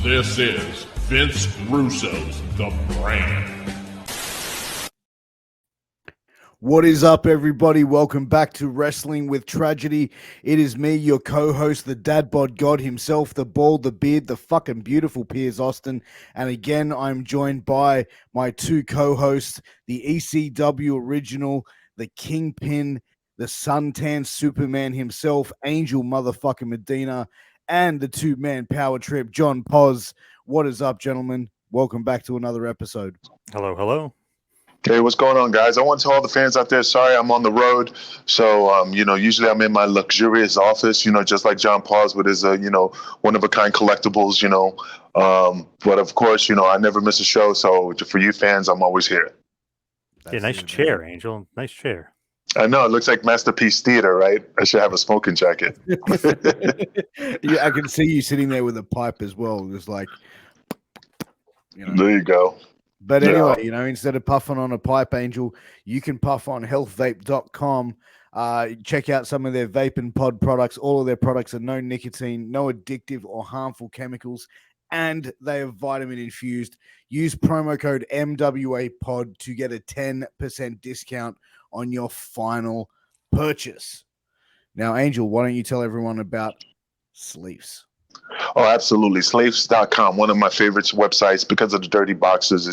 This is Vince Russo's The Brand. What is up, everybody? Welcome back to Wrestling with Tragedy. It is me, your co-host, the dad bod god himself, the bald, the beard, the fucking beautiful Piers Austin. And again, I'm joined by my two co-hosts, the ECW original, the Kingpin, the suntan Superman himself, Angel motherfucking Medina, and the two-man power trip, John Poz. What is up, gentlemen? Welcome back to another episode. Hello, hello. Hey, what's going on, guys? I want to tell all the fans out there, sorry, I'm on the road. So, usually I'm in my luxurious office, just like John Paul's with his, one-of-a-kind collectibles, But, of course, I never miss a show. So for you fans, I'm always here. Yeah, nice chair, Angel. Nice chair. I know. It looks like Masterpiece Theater, right? I should have a smoking jacket. Yeah, I can see you sitting there with a pipe as well. Just like, There you go. But anyway, instead of puffing on a pipe, Angel, you can puff on healthvape.com. Check out some of their vape and pod products. All of their products are no nicotine, no addictive or harmful chemicals, and they are vitamin infused. Use promo code MWAPOD to get a 10% discount on your final purchase. Now, Angel, why don't you tell everyone about Sleeves? Oh, absolutely. Slaves.com, one of my favorite websites because of the dirty boxes.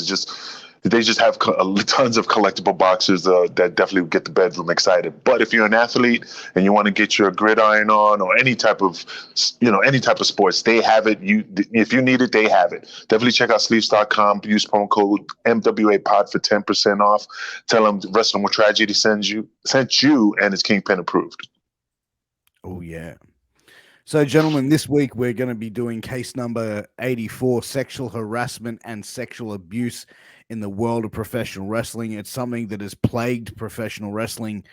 They just have tons of collectible boxes that definitely get the bedroom excited. But if you're an athlete and you want to get your gridiron on or any type of sports, they have it. If you need it, they have it. Definitely check out Sleeves.com. Use promo code MWAPOD for 10% off. Tell them Wrestling with Tragedy sent you, and it's Kingpin approved. Oh, yeah. So, gentlemen, this week we're going to be doing case number 84, sexual harassment and sexual abuse in the world of professional wrestling. It's something that has plagued professional wrestling,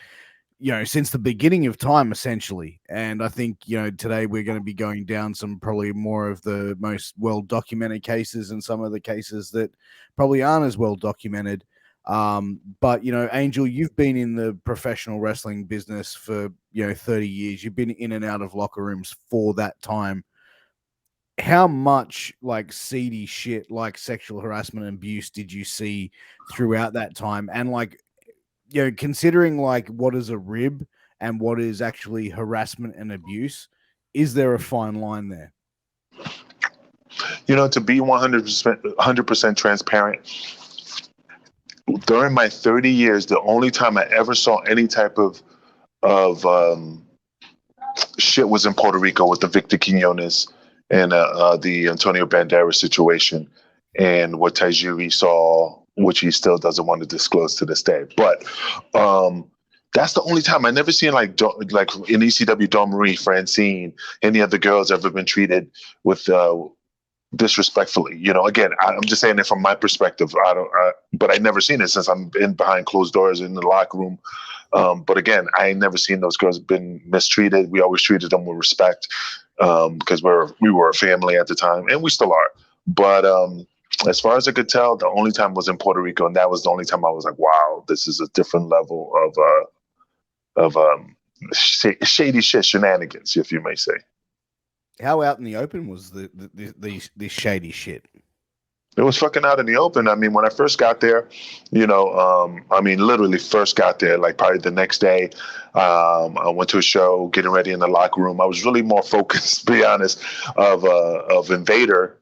since the beginning of time, essentially. And I think, today we're going to be going down some probably more of the most well-documented cases and some of the cases that probably aren't as well-documented. But Angel, you've been in the professional wrestling business for 30 years. You've been in and out of locker rooms for that time. How much like seedy shit, like sexual harassment and abuse, did you see throughout that time? And considering like what is a rib and what is actually harassment and abuse, is there a fine line there? To be 100% transparent, during my 30 years, the only time I ever saw any type of shit was in Puerto Rico with the Victor Quinones and the Antonio Banderas situation, and what Tajiri saw, which he still doesn't want to disclose to this day. But that's the only time I never seen like in ECW, Dawn Marie, Francine, any other girls ever been treated with disrespectfully. Again, I'm just saying it from my perspective. But I never seen it since I'm in behind closed doors in the locker room. But again, I ain't never seen those girls been mistreated. We always treated them with respect because we were a family at the time, and we still are. But as far as I could tell, the only time was in Puerto Rico, and that was the only time I was like, "Wow, this is a different level of shady shit shenanigans," if you may say. How out in the open was this shady shit? It was fucking out in the open. I mean, when I first got there, literally first got there, like probably the next day, I went to a show, getting ready in the locker room. I was really more focused, to be honest, of Invader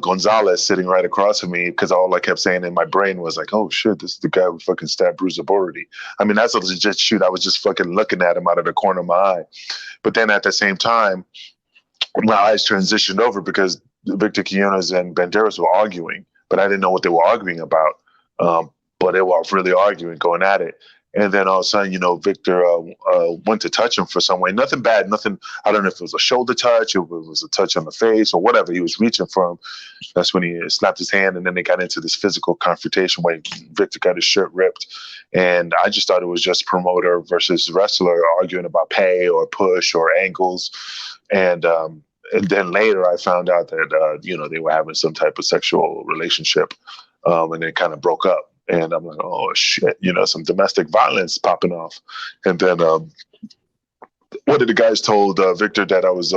Gonzalez sitting right across from me, because all I kept saying in my brain was like, "Oh shit, this is the guy who fucking stabbed Bruiser Brody." I mean, that's a legit shoot. I was just fucking looking at him out of the corner of my eye. But then at the same time, my eyes transitioned over because Victor Quinones and Banderas were arguing, but I didn't know what they were arguing about. But they were really arguing, going at it. And then all of a sudden, Victor went to touch him for some way. Nothing bad, nothing. I don't know if it was a shoulder touch, or if it was a touch on the face, or whatever. He was reaching for him. That's when he slapped his hand, and then they got into this physical confrontation where Victor got his shirt ripped. And I just thought it was just promoter versus wrestler arguing about pay or push or angles. And then later I found out that, they were having some type of sexual relationship, and it kind of broke up. And I'm like, oh, shit, some domestic violence popping off. And then one of the guys told Victor that I was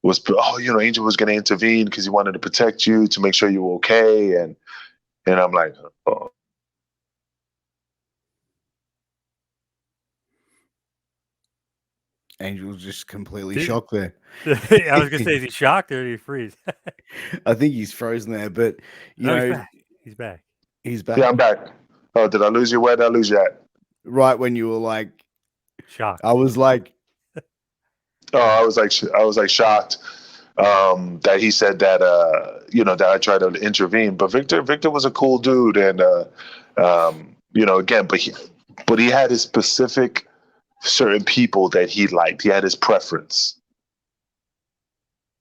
was, oh, Angel was going to intervene because he wanted to protect you, to make sure you were okay, and I'm like, oh. Angel's just completely shocked there. I was gonna say, is he shocked or did he freeze? I think he's frozen there, but he's back. He's back. Yeah, I'm back. Oh, did I lose you? Where did I lose you at? Right when you were like shocked. I was like, I was like shocked that he said that that I tried to intervene. But Victor was a cool dude, and again, but he had his specific certain people that he liked. He had his preference.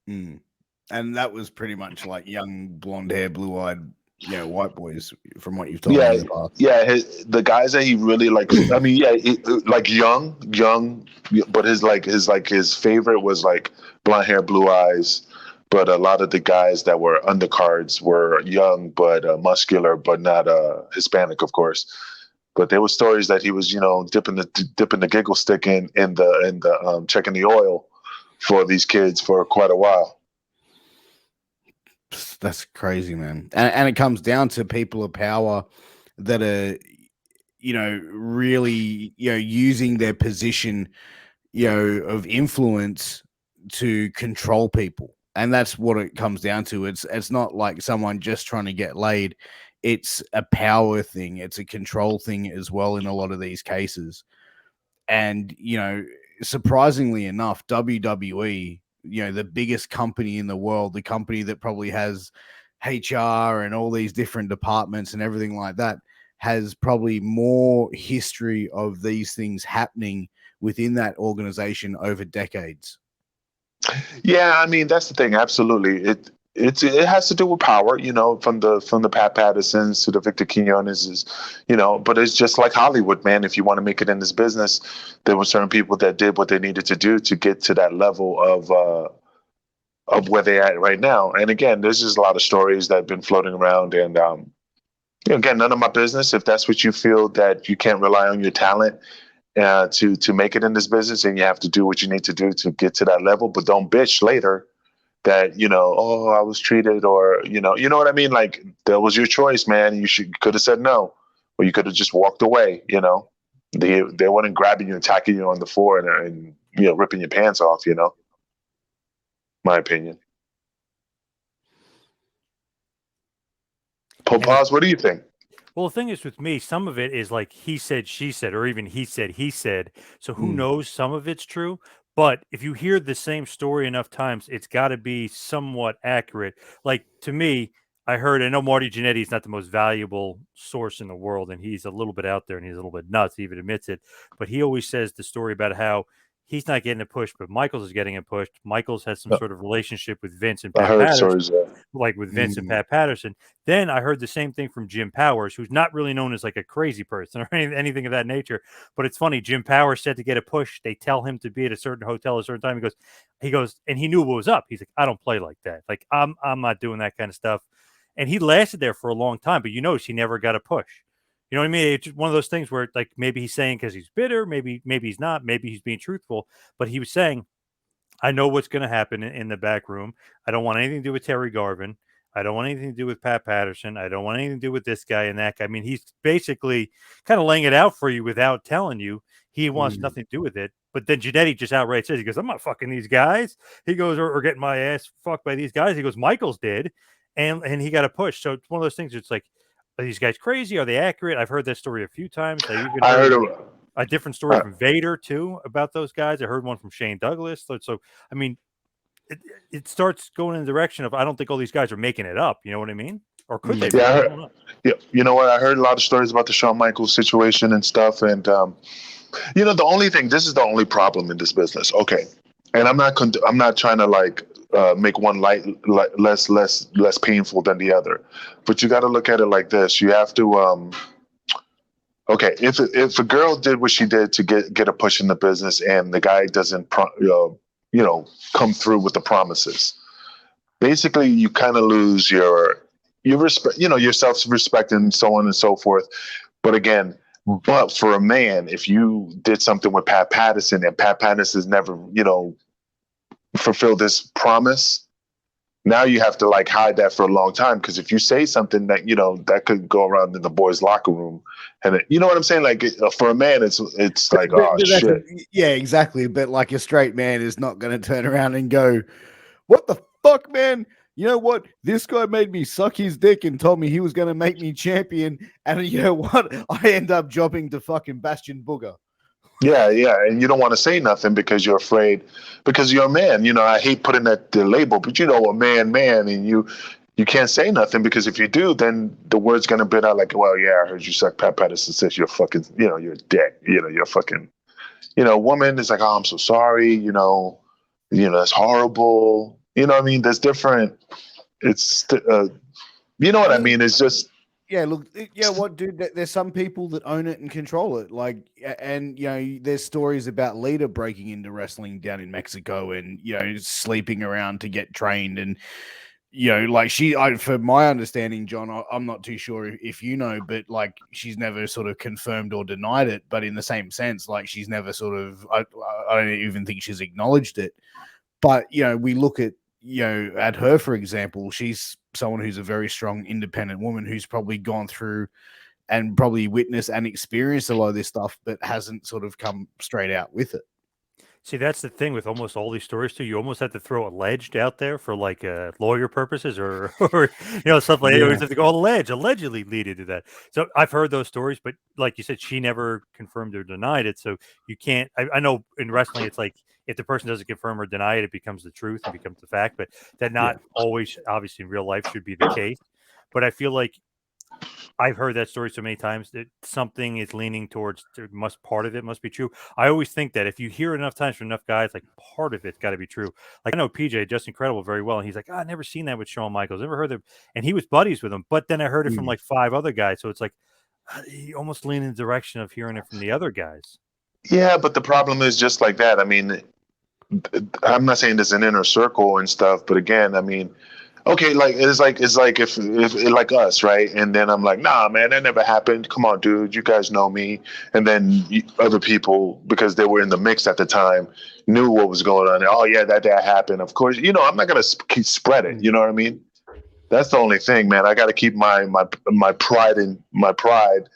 And that was pretty much like young, blonde hair, blue eyed, white boys, from what you've told me. Yeah, the guys that he really liked. I mean, like young, but his favorite was like blonde hair, blue eyes. But a lot of the guys that were undercards were young, but muscular, but not Hispanic, of course. But there were stories that he was, dipping the giggle stick in the checking the oil for these kids for quite a while. That's crazy, man. And it comes down to people of power that are, really, using their position, of influence to control people. And that's what it comes down to. It's not like someone just trying to get laid. It's a power thing. It's a control thing as well in a lot of these cases. And, surprisingly enough, WWE, the biggest company in the world, the company that probably has HR and all these different departments and everything like that, has probably more history of these things happening within that organization over decades. Yeah, I mean, that's the thing. Absolutely. It has to do with power, from the Pat Pattersons to the Victor Quinones, but it's just like Hollywood, man. If you want to make it in this business, there were certain people that did what they needed to do to get to that level of where they're at right now. And again, there's just a lot of stories that have been floating around, and again, none of my business. If that's what you feel, that you can't rely on your talent to make it in this business, and you have to do what you need to do to get to that level, but don't bitch later that, I was treated, or, you know what I mean? Like, that was your choice, man. You could have said no, or you could have just walked away. They weren't grabbing you, attacking you on the floor and ripping your pants off, my opinion. Pause. What do you think? Well, the thing is with me, some of it is like he said, she said, or even he said. So who knows? Some of it's true. But if you hear the same story enough times, it's got to be somewhat accurate. Like, to me, I know Marty Jannetty is not the most valuable source in the world, and he's a little bit out there, and he's a little bit nuts. He even admits it. But he always says the story about how he's not getting a push, but Michaels is getting a push. Michaels has some sort of relationship with Vince and Pat Patterson, like with Vince and Pat Patterson. Then I heard the same thing from Jim Powers, who's not really known as like a crazy person or anything of that nature. But it's funny. Jim Powers said to get a push, they tell him to be at a certain hotel at a certain time. He goes, and he knew what was up. He's like, I don't play like that. Like, I'm not doing that kind of stuff. And he lasted there for a long time, but he never got a push. You know what I mean? It's just one of those things where, like, maybe he's saying because he's bitter, maybe he's not, maybe he's being truthful. But he was saying, I know what's going to happen in the back room. I don't want anything to do with Terry Garvin. I don't want anything to do with Pat Patterson. I don't want anything to do with this guy and that guy. I mean, he's basically kind of laying it out for you without telling you. He wants nothing to do with it. But then Jannetty just outright says, he goes, I'm not fucking these guys. He goes, or getting my ass fucked by these guys. He goes, Michaels did. And he got a push. So it's one of those things. It's like, are these guys crazy? Are they accurate? I've heard that story a few times. I heard a different story from Vader too about those guys. I heard one from Shane Douglas. So I mean, it starts going in the direction of, I don't think all these guys are making it up. You know what I mean? Or could they? Yeah, you know what? I heard a lot of stories about the Shawn Michaels situation and stuff. And the only thing, this is the only problem in this business. Okay, and I'm not trying to make one less painful than the other, but you got to look at it like this. You have to okay, if a girl did what she did to get a push in the business, and the guy doesn't come through with the promises, basically you kind of lose your respect, your self-respect, and so on and so forth. But again, for a man, if you did something with Pat Patterson and Pat Patterson's never fulfill this promise, now you have to like hide that for a long time, because if you say something that that could go around in the boys' locker room, and you know what I'm saying, like for a man, it's like, oh shit, yeah, exactly. But like a straight man is not going to turn around and go, "What the fuck, man? You know what? This guy made me suck his dick and told me he was going to make me champion, and you know what? I end up jobbing to fucking Bastion Booger." Yeah, and you don't want to say nothing because you're afraid, because you're a man. I hate putting that the label, but a man, and you can't say nothing, because if you do, then the word's gonna be out like, well, yeah, I heard you suck Pat Patterson says you're fucking, you're a dick, you're fucking, woman is like, oh, I'm so sorry, that's horrible, what I mean? There's different, it's, you know what I mean? It's just. Yeah, look, what, dude? There's some people that own it and control it. Like, and there's stories about Lita breaking into wrestling down in Mexico and sleeping around to get trained, and like for my understanding, John, I'm not too sure if but like she's never sort of confirmed or denied it. But in the same sense, like she's never sort of, I don't even think she's acknowledged it. But we look at at her, for example, she's someone who's a very strong, independent woman who's probably gone through and probably witnessed and experienced a lot of this stuff, but hasn't sort of come straight out with it. See, that's the thing with almost all these stories too. You almost have to throw alleged out there for like lawyer purposes or stuff like that. You always have to go allegedly lead into that. So I've heard those stories, but like you said, she never confirmed or denied it. So you can't. I know in wrestling, it's like if the person doesn't confirm or deny it, it becomes the truth and becomes the fact. But that not always, obviously, in real life should be the case. But I feel like I've heard that story so many times that something is leaning towards part of it must be true. I always think that if you hear enough times from enough guys, like part of it's got to be true. Like I know PJ Just Incredible very well, and he's like, I've never seen that with Shawn Michaels, never heard of, and he was buddies with him. But then I heard it from like 5 other guys, so it's like you almost lean in the direction of hearing it from the other guys. Yeah, but the problem is just like that. I mean, I'm not saying there's an inner circle and stuff, but again, I mean. Okay, like it's like if like us, right? And then I'm like, nah, man, that never happened. Come on, dude, you guys know me. And then other people, because they were in the mix at the time, knew what was going on. Oh yeah, that happened. Of course, I'm not gonna keep spread it. You know what I mean? That's the only thing, man. I got to keep my pride in my pride.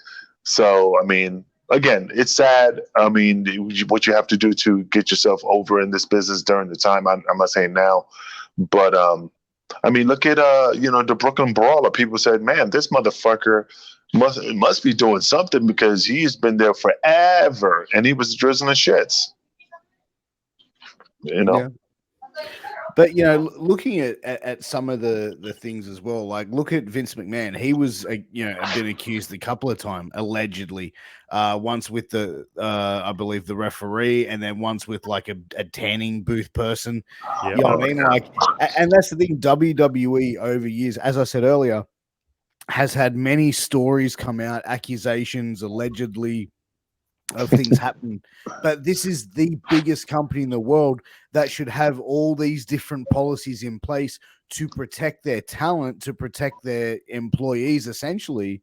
So I mean, again, it's sad. I mean, what you have to do to get yourself over in this business during the time. I'm not saying now, but I mean, look at the Brooklyn Brawler. People said, "Man, this motherfucker must be doing something because he's been there forever, and he was drizzling shits." Yeah. But looking at some of the things as well, like look at Vince McMahon. He was been accused a couple of times, allegedly. Once with the I believe the referee, and then once with like a tanning booth person. Yep. You know what I mean? Like, and that's the thing. WWE over years, as I said earlier, has had many stories come out, accusations, allegedly, of things happening. But this is the biggest company in the world that should have all these different policies in place to protect their talent, to protect their employees, essentially.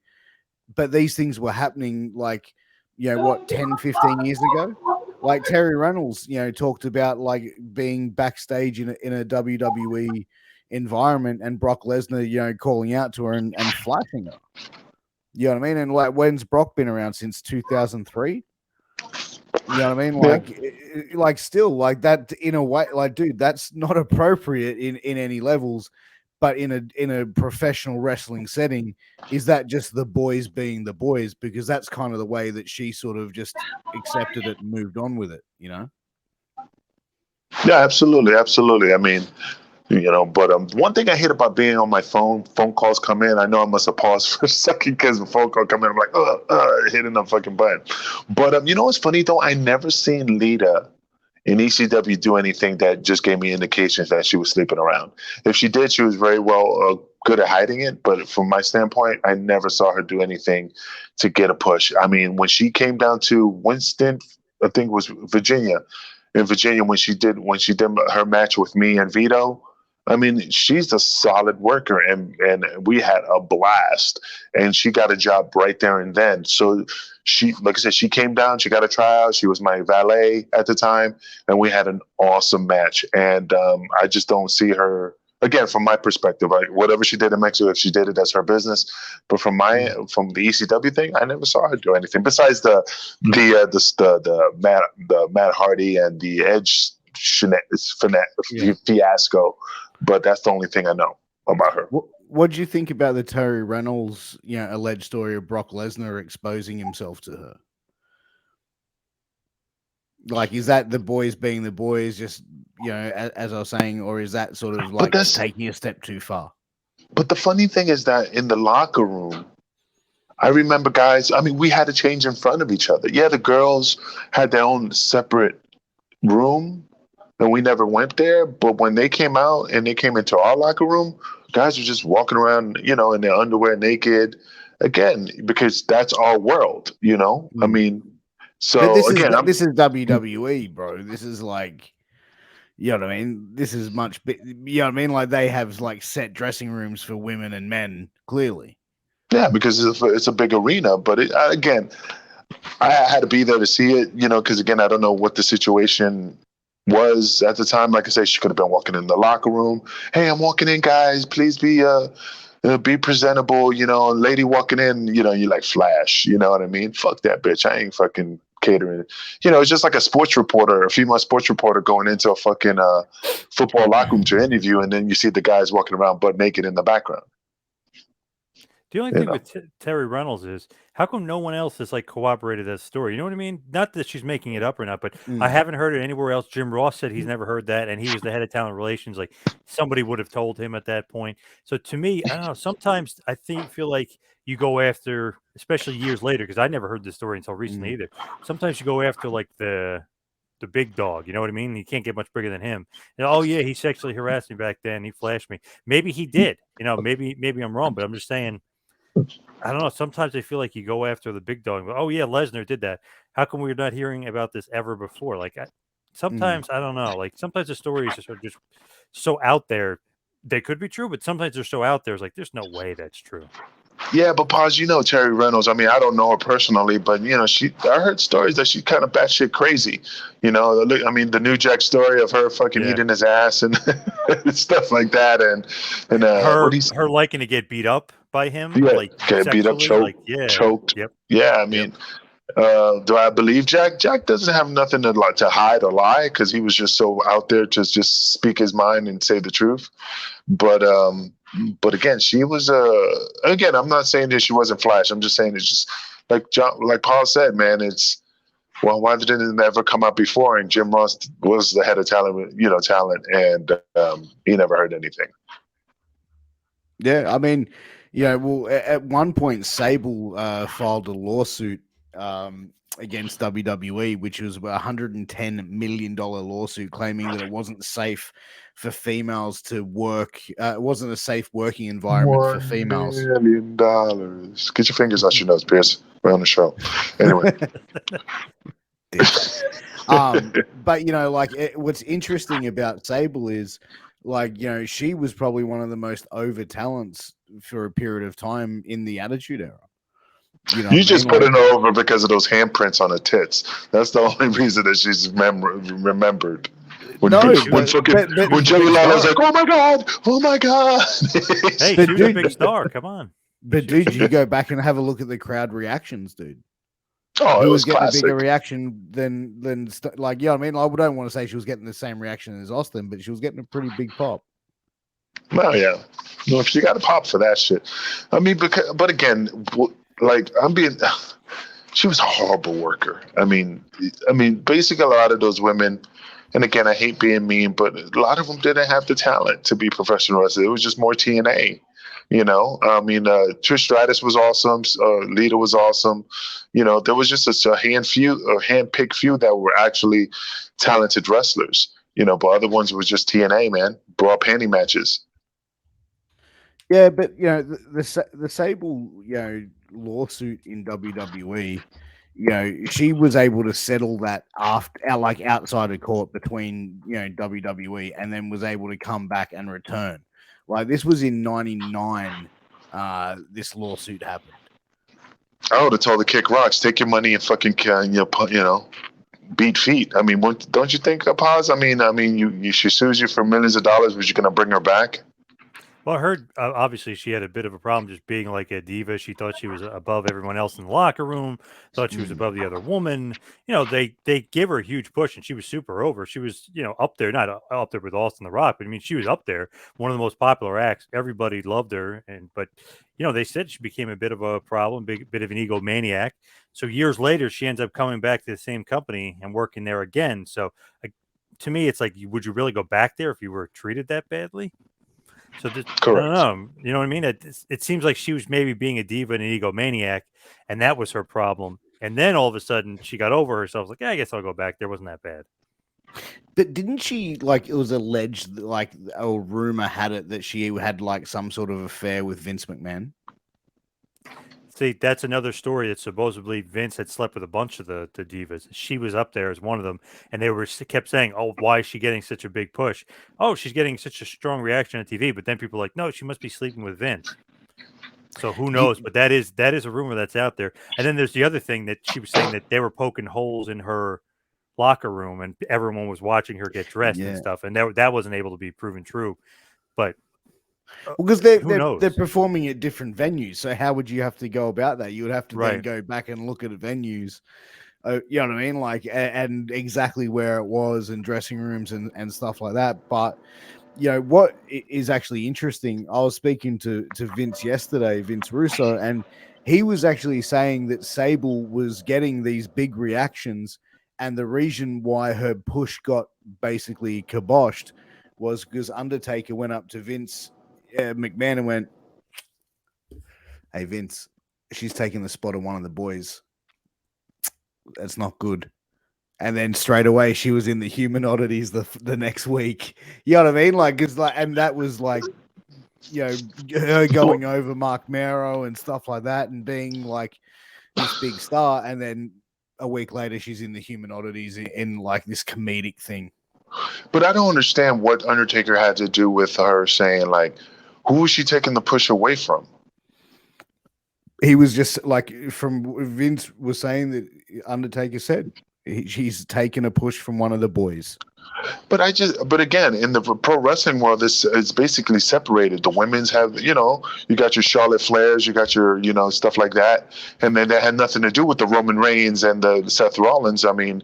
But these things were happening like, 10, 15 years ago? Like Terry Reynolds, talked about like being backstage in a WWE environment and Brock Lesnar, calling out to her and flashing her. You know what I mean? And like, when's Brock been around? Since 2003? You know what I mean? Like still like that in a way, like, dude, that's not appropriate in any levels, but in a professional wrestling setting, is that just the boys being the boys? Because that's kind of the way that she sort of just accepted it and moved on with it, Yeah, absolutely. I mean, but one thing I hate about being on my phone calls come in. I know I must have paused for a second because the phone call come in. I'm like, hitting the fucking button. But what's funny though? I never seen Lita in ECW do anything that just gave me indications that she was sleeping around. If she did, she was very well good at hiding it. But from my standpoint, I never saw her do anything to get a push. I mean, when she came down to Winston, I think it was Virginia. In Virginia, when she did her match with me and Vito. I mean, she's a solid worker, and we had a blast. And she got a job right there and then. So she, like I said, she came down. She got a tryout. She was my valet at the time, and we had an awesome match. And I just don't see her again from my perspective. Like whatever she did in Mexico, if she did it, that's her business. But from the ECW thing, I never saw her do anything besides the Matt Hardy and the Edge fiasco. But that's the only thing I know about her. What do you think about the Terry Reynolds, alleged story of Brock Lesnar exposing himself to her? Like, is that the boys being the boys, just as I was saying, or is that sort of like taking a step too far? But the funny thing is that in the locker room, I remember guys. I mean, we had to change in front of each other. Yeah, the girls had their own separate room. And we never went there, but when they came out and they came into our locker room, guys were just walking around, in their underwear, naked. Again, because that's our world, I mean, so but this again, this is WWE, bro. This is like, you know what I mean? This is much, you know what I mean? Like they have like set dressing rooms for women and men, clearly. Yeah, because it's a big arena. But again, I had to be there to see it, because again, I don't know what the situation was at the time. Like I say, she could have been walking in the locker room. Hey, I'm walking in, guys. Please be presentable. Lady walking in. You like Flash. You know what I mean? Fuck that bitch. I ain't fucking catering. It's just like a female sports reporter going into a fucking football locker room to interview, and then you see the guys walking around butt naked in the background. The only thing with Terry Reynolds is, how come no one else has like corroborated that story? You know what I mean? Not that she's making it up or not, but I haven't heard it anywhere else. Jim Ross said he's never heard that, and he was the head of talent relations. Like somebody would have told him at that point. So to me, I don't know. Sometimes I feel like you go after, especially years later, because I never heard this story until recently either. Sometimes you go after like the big dog, you know what I mean? You can't get much bigger than him. And, oh yeah, he sexually harassed me back then. He flashed me. Maybe he did. Maybe I'm wrong, but I'm just saying. I don't know. Sometimes I feel like you go after the big dog. Oh yeah, Lesnar did that. How come we're not hearing about this ever before? Like sometimes I don't know. Like sometimes the stories are just so out there. They could be true, but sometimes they're so out there. It's like there's no way that's true. Yeah, but Paz, Terry Reynolds. I mean, I don't know her personally, but I heard stories that she's kind of batshit crazy. I mean, the New Jack story of her fucking eating his ass and stuff like that, and her liking to get beat up by him, get beat up, choked. Yep. Yeah, I mean, do I believe Jack? Jack doesn't have nothing to hide or lie because he was just so out there to just speak his mind and say the truth. But again, she was again, I'm not saying that she wasn't Flash. I'm just saying it's just like Paul said, man. It's why didn't it ever come out before? And Jim Ross was the head of talent, and he never heard anything. Yeah, I mean, well, at one point, Sable filed a lawsuit against WWE, which was a $110 million lawsuit claiming that it wasn't safe for females to work. It wasn't a safe working environment for females. $1 million. Get your fingers out your nose, Pierce. We're on the show. Anyway. But what's interesting about Sable is, she was probably one of the most over talents for a period of time in the Attitude Era. You just put it over because of those handprints on her tits. That's the only reason that she's remembered. When Jerry Lawler's like, oh my god. Hey, she was a big star. Come on. But dude, you go back and have a look at the crowd reactions, dude. Oh, it was getting classic. A bigger reaction than I mean, I don't want to say she was getting the same reaction as Austin, but she was getting a pretty big pop. Well, yeah. No, she got a pop for that shit. I mean, but again, she was a horrible worker. I mean, basically a lot of those women, and again, I hate being mean, but a lot of them didn't have the talent to be professional wrestlers. It was just more TNA. I mean, Trish Stratus was awesome. Lita was awesome. There was just a hand-picked few that were actually talented wrestlers. But other ones was just TNA, man. Bra panty matches. Yeah, but the Sable lawsuit in WWE, she was able to settle that like outside of court between WWE, and then was able to come back and return. Like this was in '99. This lawsuit happened. I would have told the Kick Rocks, take your money and fucking beat feet. I mean, don't you think, Paz? I mean, she sues you for millions of dollars. Was you going to bring her back? Well, I heard obviously she had a bit of a problem just being like a diva. She thought she was above everyone else in the locker room, thought she was above the other woman. They gave her a huge push, and she was super over. She was, up there, not up there with Austin the Rock, but I mean, she was up there, one of the most popular acts. Everybody loved her, but they said she became a bit of a problem, bit of an egomaniac. So years later, she ends up coming back to the same company and working there again. So to me, it's like, would you really go back there if you were treated that badly? So Correct. I don't know. You know what I mean? It seems like she was maybe being a diva and an egomaniac, and that was her problem. And then all of a sudden, she got over herself. Like, yeah, I guess I'll go back. There wasn't that bad. But didn't she, like, it was alleged that, like, a rumor had it that she had like some sort of affair with Vince McMahon? See, that's another story that supposedly Vince had slept with a bunch of the divas. She was up there as one of them, and they kept saying, "Oh, why is she getting such a big push? Oh, she's getting such a strong reaction on TV." But then people are like, "No, she must be sleeping with Vince." So who knows? But that is a rumor that's out there. And then there's the other thing that she was saying that they were poking holes in her locker room, and everyone was watching her get dressed and stuff, and that wasn't able to be proven true. But because they're performing at different venues, so how would you have to go about that? You would have to then go back and look at venues, you know what I mean, like, and exactly where it was, and dressing rooms and stuff like that. But what is actually interesting, I was speaking to Vince yesterday, Vince Russo, and he was actually saying that Sable was getting these big reactions, and the reason why her push got basically kiboshed was because Undertaker went up to Vince McMahon and went, "Hey Vince, she's taking the spot of one of the boys. That's not good." And then straight away she was in the Human Oddities the next week. You know what I mean? Like, it's like, and that was like, her going over Mark Mero and stuff like that, and being like this big star. And then a week later, she's in the Human Oddities in like this comedic thing. But I don't understand what Undertaker had to do with her saying, like, who was she taking the push away from? He was just like, Vince was saying that Undertaker said she's taken a push from one of the boys. But again, in the pro wrestling world, it's basically separated. The women's have, you got your Charlotte Flairs, you got your, stuff like that. And then that had nothing to do with the Roman Reigns and the Seth Rollins. I mean,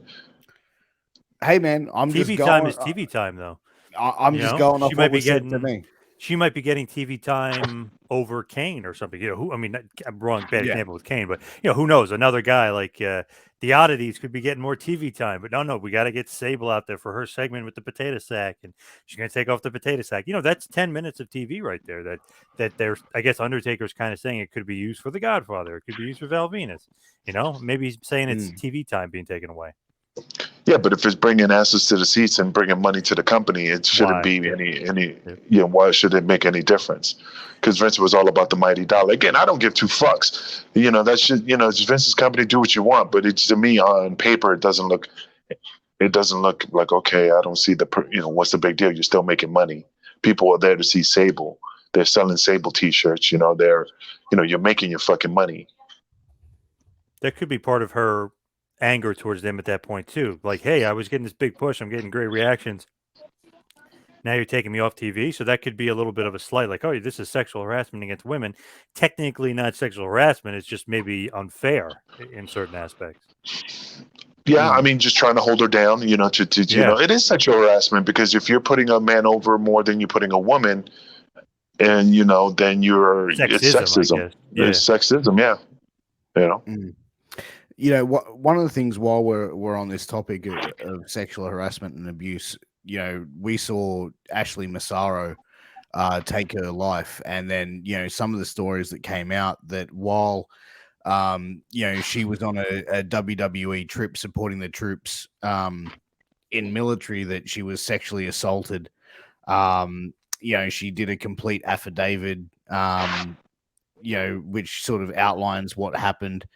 hey man, TV time is TV time, though. I'm just going off what was said to me. She might be getting TV time over Kane or something. I'm wrong, bad example with Kane, but who knows? Another guy like the Oddities could be getting more TV time. But no, we got to get Sable out there for her segment with the potato sack, and she's going to take off the potato sack. That's 10 minutes of TV right there. That there's, I guess, Undertaker's kind of saying it could be used for The Godfather. It could be used for Val Venus. Maybe he's saying it's TV time being taken away. Yeah, but if it's bringing asses to the seats and bringing money to the company, it shouldn't be any. Why should it make any difference? Because Vince was all about the mighty dollar. Again, I don't give two fucks. That should, it's Vince's company. Do what you want, but it's, to me, on paper, it doesn't look like, okay, I don't see what's the big deal? You're still making money. People are there to see Sable. They're selling Sable T-shirts. You're making your fucking money. That could be part of her anger towards them at that point too. Like, hey, I was getting this big push, I'm getting great reactions, now you're taking me off TV. So that could be a little bit of a slight, like, oh, this is sexual harassment against women. Technically not sexual harassment, it's just maybe unfair in certain aspects. Yeah, I mean, just trying to hold her down, it is sexual harassment, because if you're putting a man over more than you're putting a woman, and then it's sexism. It's sexism, one of the things, while we're on this topic of sexual harassment and abuse, we saw Ashley Massaro take her life, and then some of the stories that came out that while she was on a WWE trip supporting the troops in military, that she was sexually assaulted. She did a complete affidavit. which sort of outlines what happened.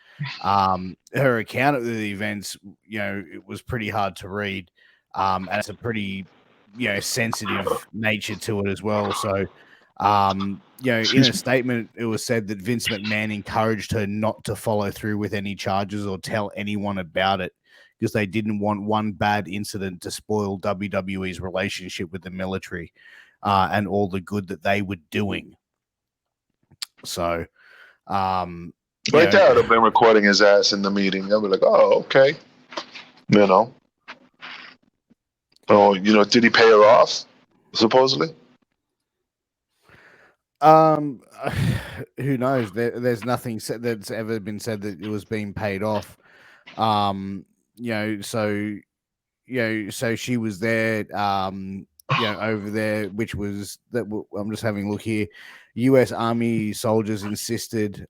Her account of the events, it was pretty hard to read, and it's a pretty, sensitive nature to it as well. So, in a statement, it was said that Vince McMahon encouraged her not to follow through with any charges or tell anyone about it because they didn't want one bad incident to spoil WWE's relationship with the military and all the good that they were doing. So, right there, I would have been recording his ass in the meeting. I'd be like, oh, okay. Oh, did he pay her off, supposedly? Who knows? There's nothing that's ever been said that it was being paid off. So she was there, over there, which was that. I'm just having a look here. U.S. Army soldiers insisted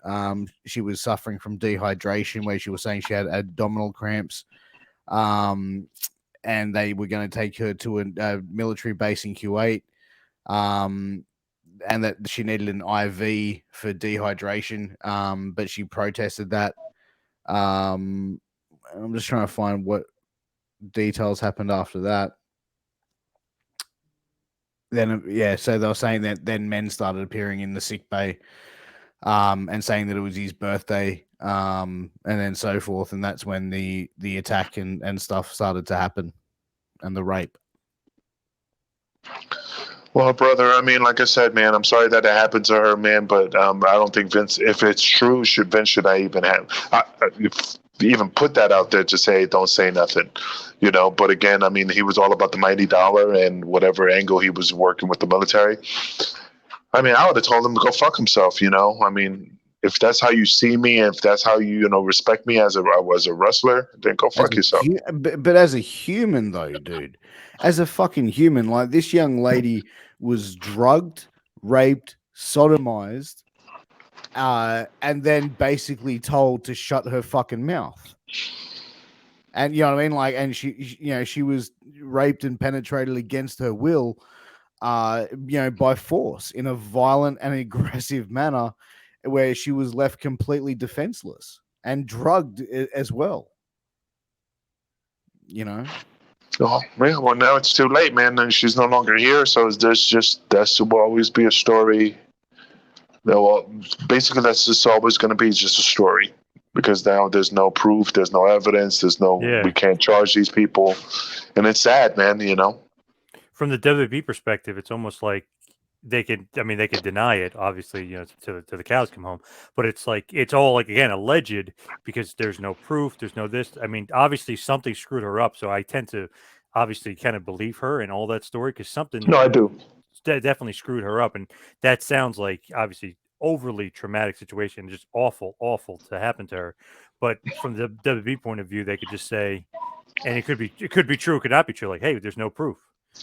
she was suffering from dehydration, where she was saying she had abdominal cramps, and they were going to take her to a military base in Kuwait, and that she needed an IV for dehydration, but she protested that. I'm just trying to find what details happened after that. Then, so they were saying that then men started appearing in the sick bay, and saying that it was his birthday, and then so forth. And that's when the attack and stuff started to happen, and the rape. Well, brother, I mean, like I said, man, I'm sorry that it happened to her, man, but I don't think Vince, if it's true, Vince should I even even put that out there to say, don't say nothing, But again, I mean, he was all about the mighty dollar and whatever angle he was working with the military. I mean, I would have told him to go fuck himself, I mean, if that's how you see me, if that's how you, respect me as a wrestler, then go fuck yourself. But as a human, though, dude, as a fucking human, like this young lady was drugged, raped, sodomized, and then basically told to shut her fucking mouth. And you know what I mean? Like, and she was raped and penetrated against her will, by force in a violent and aggressive manner, where she was left completely defenseless and drugged as well. Oh, man, well, now it's too late, man. And she's no longer here, so that will always be a story. Well, basically, that's just always going to be just a story, because now there's no proof, there's no evidence, we can't charge these people, and it's sad, man. From the WWE perspective, it's almost like they could deny it, obviously, to the cows come home, but it's like, it's all like, again, alleged, because there's no proof, there's no this. I mean, obviously something screwed her up, so I tend to obviously kind of believe her and all that story, because something I do definitely screwed her up, and that sounds like obviously overly traumatic situation, just awful to happen to her. But from the WWE point of view, they could just say, and it could be true, it could not be true, like, hey, there's no proof.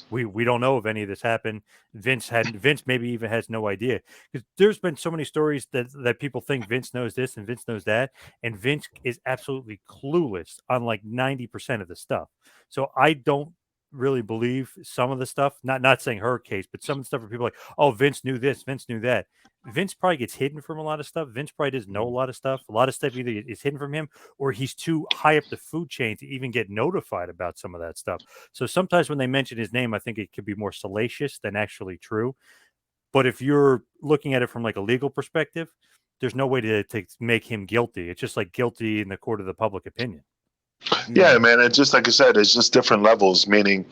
We don't know if any of this happened. Vince maybe even has no idea, because there's been so many stories that people think Vince knows this and Vince knows that, and Vince is absolutely clueless on like 90% of the stuff. So I don't really believe some of the stuff. Not saying her case, but some of the stuff where people are like, oh, Vince knew this, Vince knew that. Vince probably gets hidden from a lot of stuff. Vince probably doesn't know a lot of stuff. A lot of stuff either is hidden from him, or he's too high up the food chain to even get notified about some of that stuff. So sometimes when they mention his name, I think it could be more salacious than actually true. But if you're looking at it from like a legal perspective, there's no way to make him guilty. It's just like guilty in the court of the public opinion. Yeah, man. It's just like I said, it's just different levels. Meaning,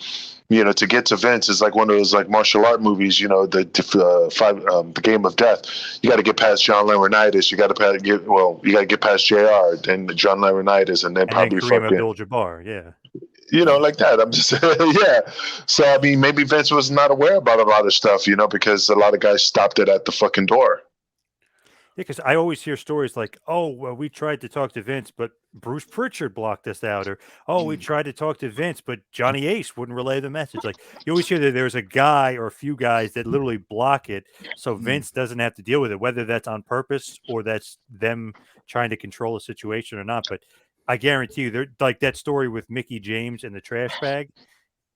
to get to Vince is like one of those like martial art movies. The Game of Death. You got to get past John Laurinaitis. You got to get past JR, then John Laurinaitis, and then probably Kareem Abdul-Jabbar. Yeah. Like that. I'm just yeah. So I mean, maybe Vince was not aware about a lot of stuff, because a lot of guys stopped it at the fucking door. Yeah, because I always hear stories like, oh, well, we tried to talk to Vince, but Bruce Pritchard blocked us out. Or, oh, we tried to talk to Vince, but Johnny Ace wouldn't relay the message. Like, you always hear that there's a guy or a few guys that literally block it so Vince doesn't have to deal with it, whether that's on purpose or that's them trying to control a situation or not. But I guarantee you, like that story with Mickey James and the trash bag,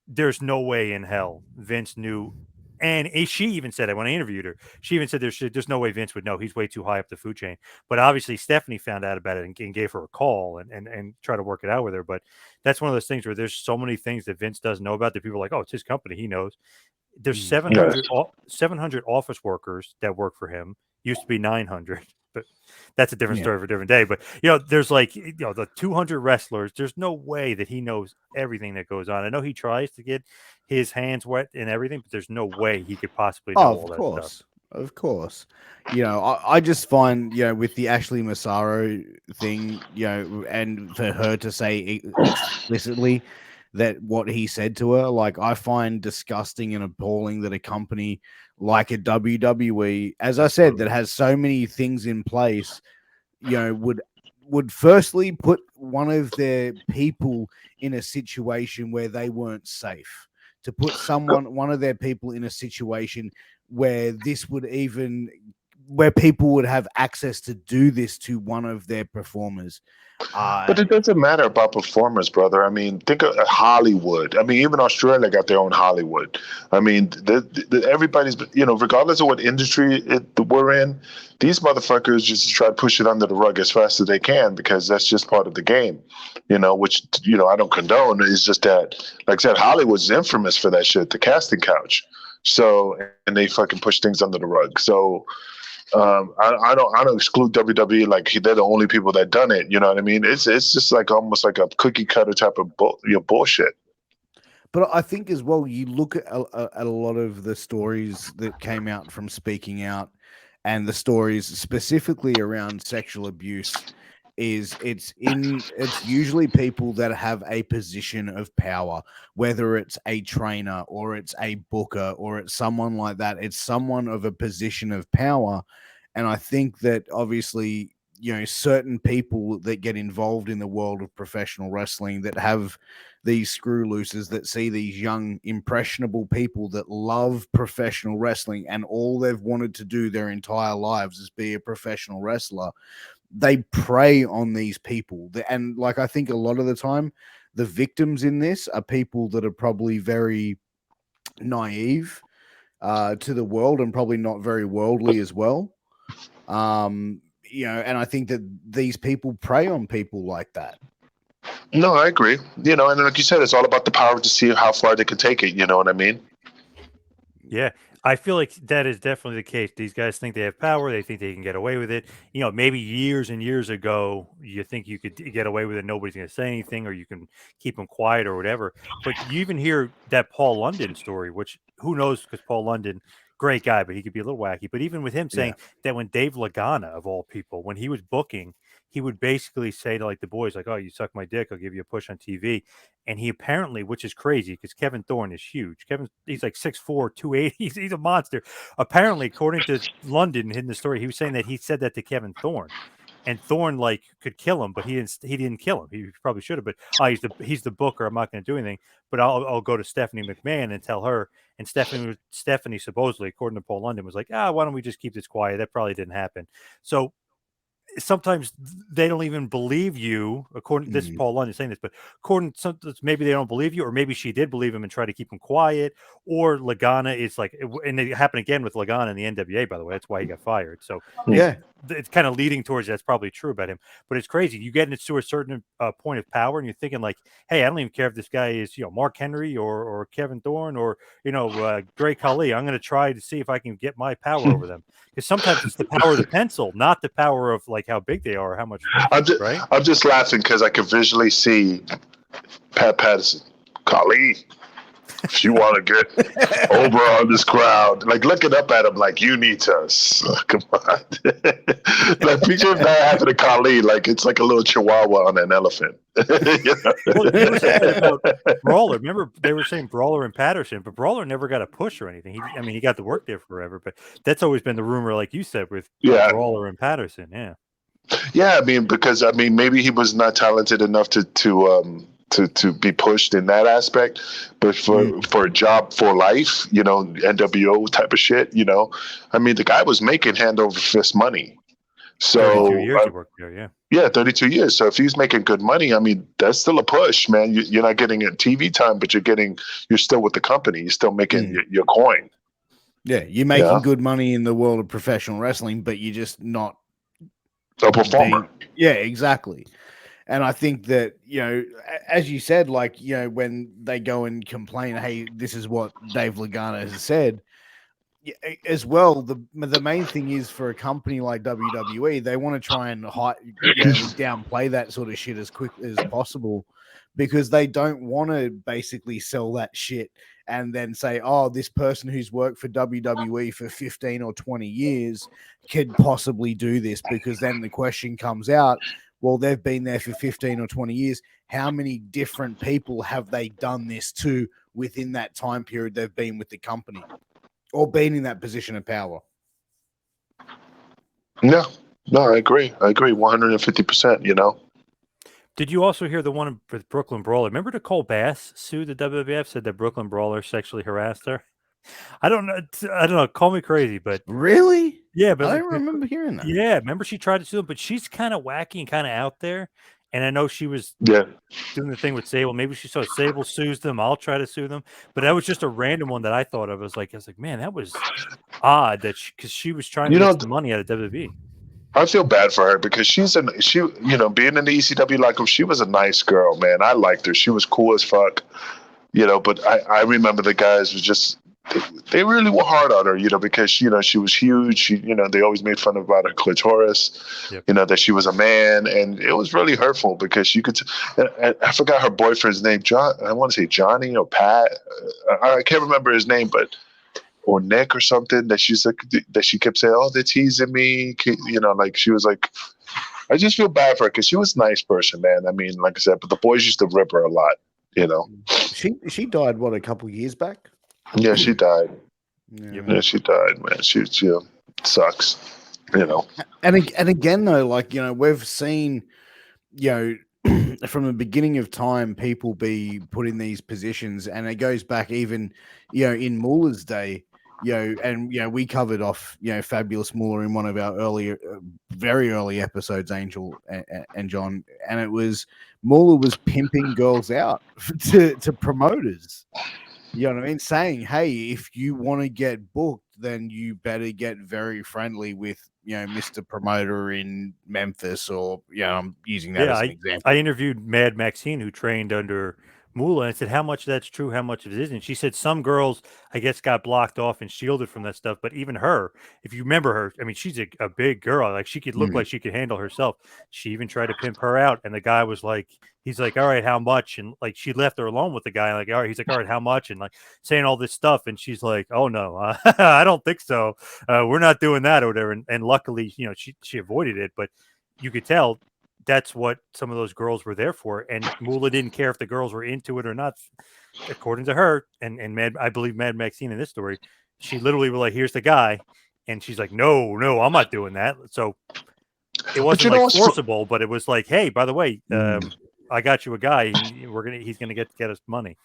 there's no way in hell Vince knew And she even said it when I interviewed her. She even said there's no way Vince would know. He's way too high up the food chain. But obviously Stephanie found out about it and gave her a call and try to work it out with her. But that's one of those things where there's so many things that Vince doesn't know about that people are like, oh, it's his company. He knows. There's 700 office workers that work for him. Used to be 900. But that's a different story for a different day. But, there's the 200 wrestlers. There's no way that he knows everything that goes on. I know he tries to get his hands wet and everything, but there's no way he could possibly know all that stuff. Of course. I just find, with the Ashley Massaro thing, and for her to say explicitly that what he said to her, like, I find disgusting and appalling that a company like a WWE, as I said, that has so many things in place, would firstly put one of their people in a situation where they weren't safe, to put one of their people in a situation where where people would have access to do this to one of their performers. But it doesn't matter about performers, brother. I mean, think of Hollywood. I mean, even Australia got their own Hollywood. I mean, everybody's, regardless of what industry we're in, these motherfuckers just try to push it under the rug as fast as they can because that's just part of the game, which, I don't condone. It's just that, like I said, Hollywood's infamous for that shit, the casting couch. So, and they fucking push things under the rug. So, I don't exclude WWE, like they're the only people that done it. You know what I mean? It's just like almost like a cookie cutter type of bullshit. But I think as well, you look at a lot of the stories that came out from Speaking Out, and the stories specifically around sexual abuse. It's usually people that have a position of power, whether it's a trainer or it's a booker or it's someone like that. It's someone of a position of power. And I think that obviously, certain people that get involved in the world of professional wrestling that have these screw looses, that see these young, impressionable people that love professional wrestling and all they've wanted to do their entire lives is be a professional wrestler. They prey on these people. And like, I think a lot of the time, the victims in this are people that are probably very naive to the world and probably not very worldly as well. And I think that these people prey on people like that. No, I agree. And like you said, it's all about the power to see how far they can take it. You know what I mean? Yeah. I feel like that is definitely the case. These guys think they have power. They think they can get away with it. Maybe years and years ago, you think you could get away with it. Nobody's going to say anything, or you can keep them quiet or whatever. But you even hear that Paul London story, which who knows, because Paul London, great guy, but he could be a little wacky. But even with him saying that when Dave Lagana, of all people, when he was booking, he would basically say to like the boys, like, oh, you suck my dick, I'll give you a push on TV. And he apparently, which is crazy because Kevin Thorne is huge. He's like 6'4", 280. He's a monster. Apparently, according to London in the story, he was saying that he said that to Kevin Thorne. And Thorne could kill him, but he didn't kill him. He probably should have. But he's the booker. I'm not going to do anything. But I'll go to Stephanie McMahon and tell her. And Stephanie supposedly, according to Paul London, was like, why don't we just keep this quiet? That probably didn't happen. So sometimes they don't even believe you. According to this, is Paul London saying this, but according to maybe they don't believe you, or maybe she did believe him and try to keep him quiet. Or Lagana is like, and it happened again with Lagana in the NWA, by the way. That's why he got fired. So it's kind of leading towards that's probably true about him. But it's crazy. You get into a certain point of power, and you're thinking like, hey, I don't even care if this guy is Mark Henry or Kevin Thorne or Great Khali. I'm going to try to see if I can get my power over them, because sometimes it's the power of the pencil, not the power of like how big they are or how much. I'm just laughing because I can visually see Pat Patterson, Khali. If you want to get over on this crowd, like looking up at him, like you need to come on. Like picture that happening to Khali, like it's like a little chihuahua on an elephant. Well, they were saying about Brawler. Remember, they were saying Brawler and Patterson, but Brawler never got a push or anything. He got to work there forever, but that's always been the rumor, like you said, with Brawler and Patterson. Yeah, because maybe he was not talented enough to be pushed in that aspect, but for a job for life, NWO type of shit, the guy was making hand over fist money. So 32 years he worked there, yeah, 32 years. So if he's making good money, that's still a push, man. You're not getting a TV time, but you're still with the company. You're still making your coin. Yeah, you're making good money in the world of professional wrestling, but you're just not a performer. Yeah, exactly. And I think that, as you said, like, when they go and complain, hey, this is what Dave Lagana has said, as well, the main thing is for a company like WWE, they want to try and downplay that sort of shit as quickly as possible, because they don't want to basically sell that shit and then say, oh, this person who's worked for WWE for 15 or 20 years could possibly do this, because then the question comes out, well, they've been there for 15 or 20 years. How many different people have they done this to within that time period they've been with the company or been in that position of power? No, I agree. 150%, Did you also hear the one with Brooklyn Brawler? Remember Nicole Bass sued the WWF, said that Brooklyn Brawler sexually harassed her? I don't know. Call me crazy, but really? Yeah, but I don't remember hearing that. Yeah, remember she tried to sue him, but she's kind of wacky and kind of out there. And I know she was doing the thing with Sable. Maybe she saw Sable sues them. I'll try to sue them. But that was just a random one that I thought of. I was like, man, that was odd that because she was trying to get some money out of WWE. I feel bad for her because being in the ECW, like, she was a nice girl, man. I liked her. She was cool as fuck, but I remember the guys was just, they really were hard on her, because she was huge. They always made fun about her clitoris, that she was a man, and it was really hurtful because you could. And I forgot her boyfriend's name, John. I want to say Johnny or Pat. I can't remember his name, or Nick or something. That she kept saying, "Oh, they're teasing me," like she was like. I just feel bad for her because she was a nice person, man. I mean, like I said, but the boys used to rip her a lot, She died a couple years back. Yeah, she died. Yeah, she died, man. She sucks, And again, though, like, we've seen, from the beginning of time, people be put in these positions, and it goes back even, in Mooler's day, and we covered off, Fabulous Mooler in one of our very early episodes, Angel and John, and it was Mooler was pimping girls out to promoters. You know what I mean? Saying, hey, if you want to get booked, then you better get very friendly with, Mr. Promoter in Memphis, or, I'm using that as an example. I interviewed Mad Maxine, who trained under Moolah, and I said, how much that's true, how much of it isn't. She said some girls, I guess, got blocked off and shielded from that stuff. But even her, if you remember her, I mean, she's a big girl. Like, she could look like she could handle herself. She even tried to pimp her out. And the guy was like, he's like, all right, how much? And like, she left her alone with the guy. Like, all right, he's like, all right, how much? And like saying all this stuff. And she's like, oh no, I don't think so. We're not doing that or whatever. And luckily, she avoided it, but you could tell that's what some of those girls were there for. And Moolah didn't care if the girls were into it or not, according to her. And I believe Mad Maxine in this story, she literally was like, here's the guy. And she's like, no, I'm not doing that. So it wasn't like forcible, but it was like, hey, by the way, I got you a guy. He's gonna get us money.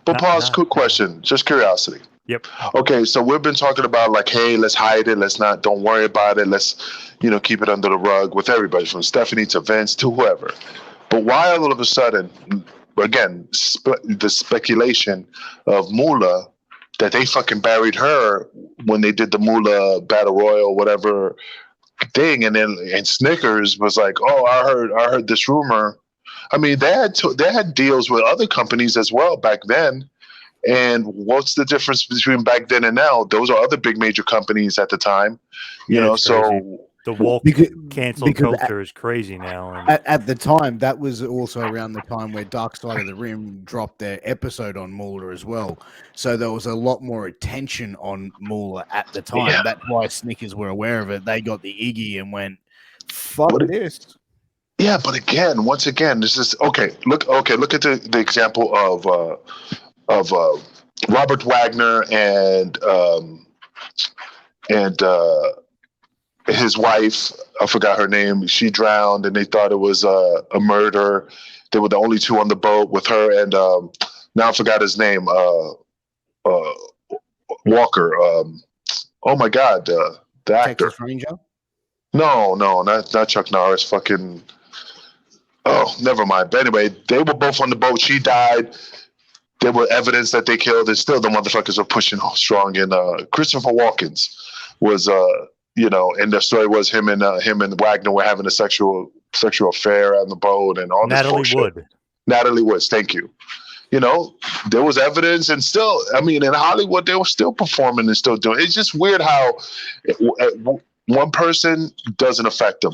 But pause. Quick question, just curiosity. Yep. Okay, so we've been talking about like, hey, let's hide it. Don't worry about it. Let's, keep it under the rug with everybody from Stephanie to Vince to whoever. But why all of a sudden, again, the speculation of Moolah that they fucking buried her when they did the Moolah Battle Royal, whatever thing, and Snickers was like, oh, I heard this rumor. I mean, they had deals with other companies as well back then. And what's the difference between back then and now? Those are other big major companies at the time, so the woke cancel culture is crazy now. At the time, that was also around the time where Dark Side of the Rim dropped their episode on Moolah as well. So there was a lot more attention on Moolah at the time. Yeah. That's why Snickers were aware of it. They got the Iggy and went, fuck this. Yeah, but once again, this is okay. Look at the example of Robert Wagner and his wife. I forgot her name. She drowned, and they thought it was a murder. They were the only two on the boat with her, and now I forgot his name. Walker. Oh my God, the actor. Texas Ranger? No, not Chuck Norris. Fucking. Oh, never mind. But anyway, they were both on the boat. She died. there were evidence that they killed, and still the motherfuckers are pushing strong. And Christopher Walken's was, and the story was him and Wagner were having a sexual affair on the boat and all this bullshit. Natalie Woods, thank you. There was evidence, and still, I mean, in Hollywood, they were still performing and still doing. It's just weird how one person doesn't affect them.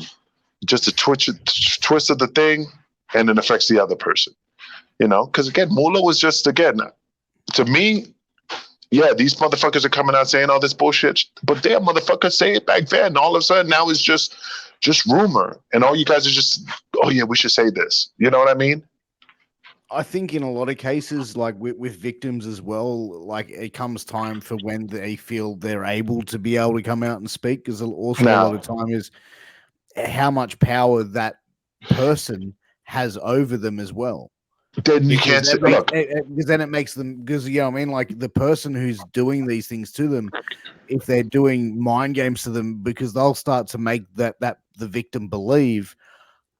Just a twist of the thing, and it affects the other person. Because again, Moolah was just, again, to me, yeah, these motherfuckers are coming out saying all this bullshit, but damn, motherfuckers say it back then. All of a sudden, now it's just rumor, and all you guys are just, oh yeah, we should say this. You know what I mean? I think in a lot of cases, like with victims as well, like it comes time for when they feel they're able to be able to come out and speak, because also a lot of time is how much power that person has over them as well. Then you can't say, look, because then it makes them, because like the person who's doing these things to them, if they're doing mind games to them, because they'll start to make that the victim believe,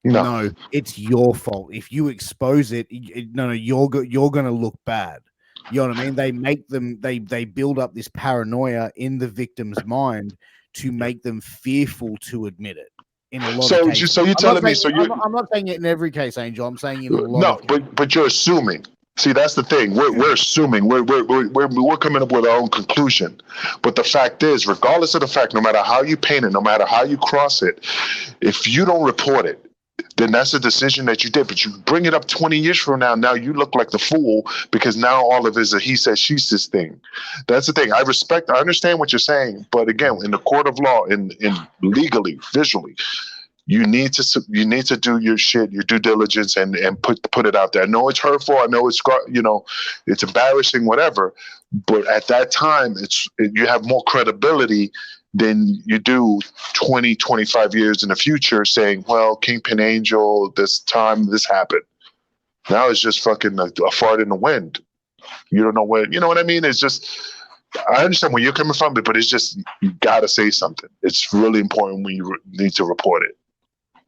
no, it's your fault. If you expose it, you're going to look bad. You know what I mean? They make them, they build up this paranoia in the victim's mind to make them fearful to admit it. In a lot of cases. So you're telling me, I'm not saying it in every case, Angel. I'm saying in a lot. No, but you're assuming. See, that's the thing. We're assuming. We're coming up with our own conclusion. But the fact is, regardless of the fact, no matter how you paint it, no matter how you cross it, if you don't report it, then that's a decision that you did. But you bring it up 20 years from now you look like the fool, because now all of it is a he says, she says thing. That's the thing. I understand what you're saying. But again, in the court of law, in legally, visually, you need to do your shit, your due diligence, and put it out there. I know it's hurtful. I know it's it's embarrassing, whatever. But at that time, you have more credibility than you do 20, 25 years in the future saying, well, Kingpin Angel, this time this happened. Now it's just fucking a fart in the wind. You don't know where, you know what I mean? It's just, I understand where you're coming from, but it's just, you got to say something. It's really important when you need to report it.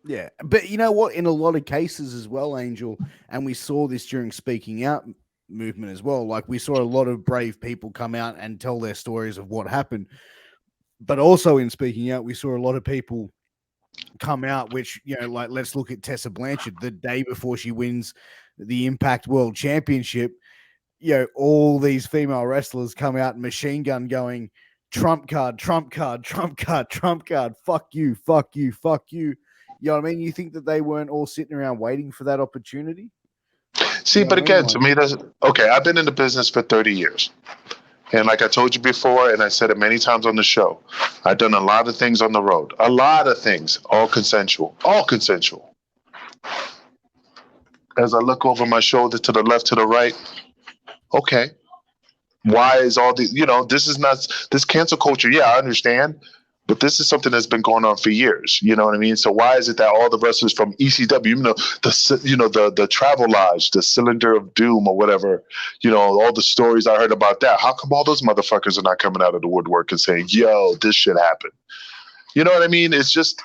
Yeah. But you know what? In a lot of cases as well, Angel, and we saw this during Speaking Out movement as well. Like we saw a lot of brave people come out and tell their stories of what happened. But also in Speaking Out, we saw a lot of people come out, which, like let's look at Tessa Blanchard the day before she wins the Impact World Championship. All these female wrestlers come out and machine gun going, Trump card, Trump card, Trump card, Trump card, fuck you, fuck you, fuck you. You know what I mean? You think that they weren't all sitting around waiting for that opportunity? See, but again, to me, that's okay. I've been in the business for 30 years. And like I told you before, and I said it many times on the show, I've done a lot of things on the road. A lot of things, all consensual. All consensual. As I look over my shoulder to the left, to the right, okay. Why is all the, this is not, this cancel culture, yeah, I understand. But this is something that's been going on for years. You know what I mean? So why is it that all the wrestlers from ECW, the Travel Lodge, the Cylinder of Doom or whatever, all the stories I heard about that, how come all those motherfuckers are not coming out of the woodwork and saying, yo, this shit happened? You know what I mean? It's just,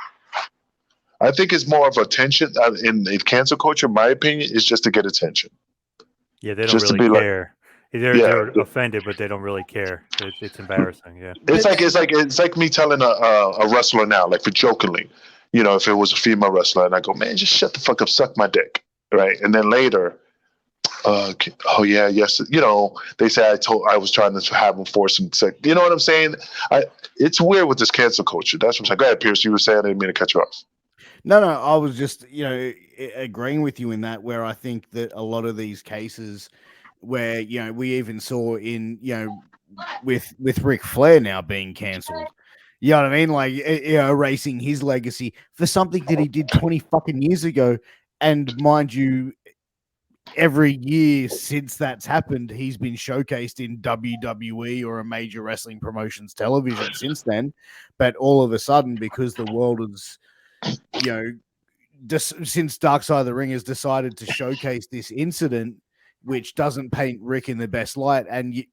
I think it's more of attention in cancel culture, in my opinion, is just to get attention. Yeah, they don't just really care. They're offended, but they don't really care. It's embarrassing. Yeah, it's like me telling a wrestler now, like for jokingly, if it was a female wrestler, and I go, man, just shut the fuck up, suck my dick, right? And then later, oh yeah, yes, they say I was trying to have them force him to say, you know what I'm saying? It's weird with this cancel culture. That's what I'm saying. Go ahead, Pierce. You were saying, I didn't mean to cut you off. No, I was just agreeing with you in that, where I think that a lot of these cases, where we even saw in with Ric Flair now being cancelled, you know what I mean, like erasing his legacy for something that he did 20 fucking years ago. And mind you, every year since that's happened, he's been showcased in WWE or a major wrestling promotion's television since then. But all of a sudden, because the world is since Dark Side of the Ring has decided to showcase this incident, which doesn't paint Rick in the best light. And,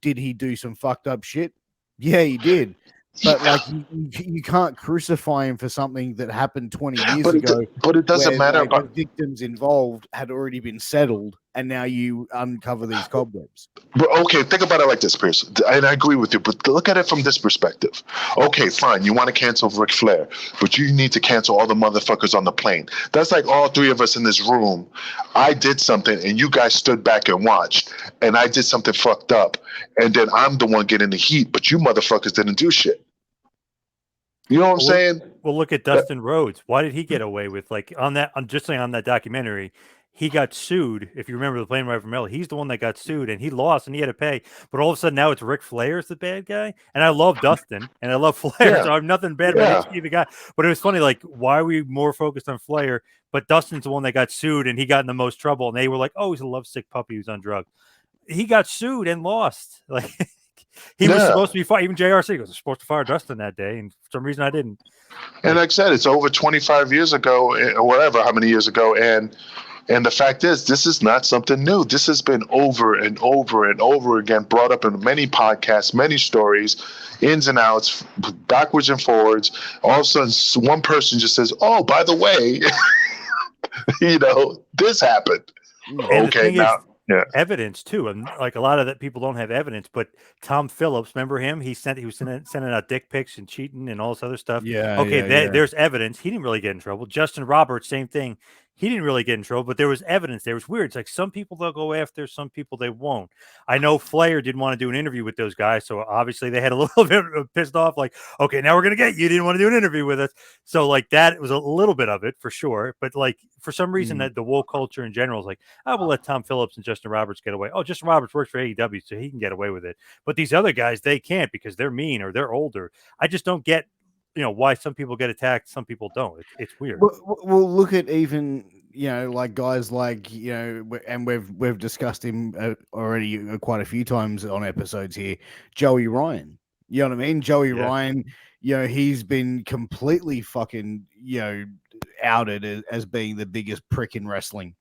did he do some fucked up shit? Yeah, he did. But, like, you can't crucify him for something that happened 20 years ago. But it doesn't matter. The victims involved had already been settled. and now you uncover these cobwebs. But okay, think about it like this, Pierce. And I agree with you, but look at it from this perspective. Okay, fine, you want to cancel Ric Flair, but you need to cancel all the motherfuckers on the plane. That's like all three of us in this room. I did something, and you guys stood back and watched, and I did something fucked up, and then I'm the one getting the heat, but you motherfuckers didn't do shit. You know what I'm saying? Well, look at Dustin Rhodes. Why did he get away with on that documentary? He got sued. If you remember the plane ride from LA, he's the one that got sued and he lost and he had to pay. But all of a sudden now it's Ric Flair's the bad guy. And I love Dustin and I love Flair. So I have nothing bad about the guy. But it was funny, like, why are we more focused on Flair? But Dustin's the one that got sued and he got in the most trouble. And they were like, oh, he's a lovesick puppy who's on drugs. He got sued and lost. Like he was supposed to be fired. Even JR said he was supposed to fire Dustin that day. And for some reason I didn't. And like I said, it's over 25 years ago or whatever, how many years ago. And the fact is, this is not something new. This has been over and over and over again, brought up in many podcasts, many stories, ins and outs, backwards and forwards. All of a sudden, one person just says, oh, by the way, this happened. And okay, now. Evidence too, and like a lot of that people don't have evidence. But Tom Phillips, remember him? He was sending out dick pics and cheating and all this other stuff. There's evidence. He didn't really get in trouble. Justin Roberts, same thing. He didn't really get in trouble, but there was evidence. There was weird. It's like some people they'll go after, some people they won't. I know Flair didn't want to do an interview with those guys, so obviously they had a little bit pissed off. Like, okay, now we're gonna get you. Didn't want to do an interview with us, so like that was a little bit of it for sure. But like for some reason that the woke culture in general is like, I will let Tom Phillips and Justin Roberts get away. Oh, Justin Roberts works for AEW, so he can get away with it. But these other guys, they can't because they're mean or they're older. I just don't get, why some people get attacked, some people don't. It's weird. Well, look at even. Like guys like, and we've discussed him already quite a few times on episodes here, Joey Ryan. You know what I mean? Joey Ryan, he's been completely fucking, outed as being the biggest prick in wrestling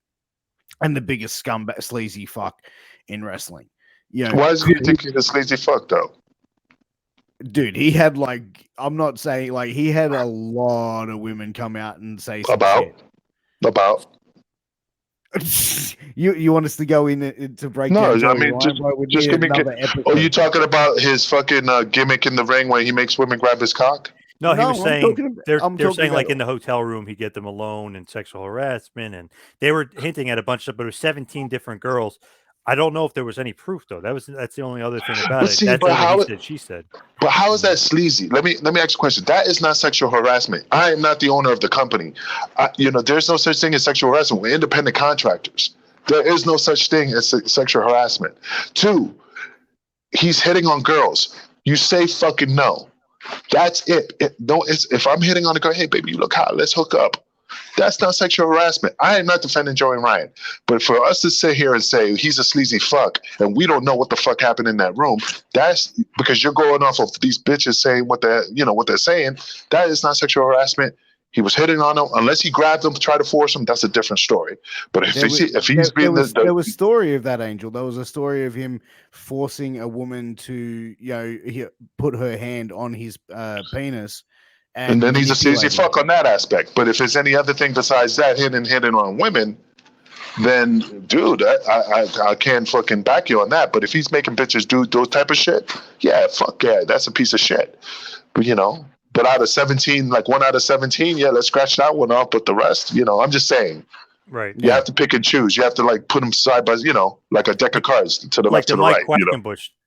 and the biggest scumbag, sleazy fuck in wrestling. Why do you think he's a sleazy fuck though? Dude, he had I'm not saying he had a lot of women come out and say some shit. About you want us to go in to break down? No, I mean just give me. Oh, you talking about his fucking gimmick in the ring where he makes women grab his cock? No, he was saying they're saying like in the hotel room he get them alone and sexual harassment, and they were hinting at a bunch of, but it was 17 different girls. I don't know if there was any proof though. That's the only other thing about it. That's what he said, she said. But how is that sleazy? Let me ask you a question. That is not sexual harassment. I am not the owner of the company. There's no such thing as sexual harassment. We're independent contractors. There is no such thing as sexual harassment. 2, he's hitting on girls. You say fucking no. That's it. If I'm hitting on a girl, hey baby, you look hot. Let's hook up. That's not sexual harassment. I am not defending Joey Ryan. But for us to sit here and say he's a sleazy fuck and we don't know what the fuck happened in that room, that's because you're going off of these bitches saying what they're saying. That is not sexual harassment. He was hitting on them. Unless he grabbed them to try to force them, that's a different story. But there was a story of that, Angel. There was a story of him forcing a woman to put her hand on his penis. And then he's a sleazy fuck on that aspect. But if it's any other thing besides that, hitting on women, then, dude, I can't fucking back you on that. But if he's making bitches do those type of shit, yeah, fuck yeah, that's a piece of shit. But, but out of 17, like 1 out of 17, yeah, let's scratch that one off. But the rest, I'm just saying. Right. You have to pick and choose. You have to put them side by, like a deck of cards to the left, to the right.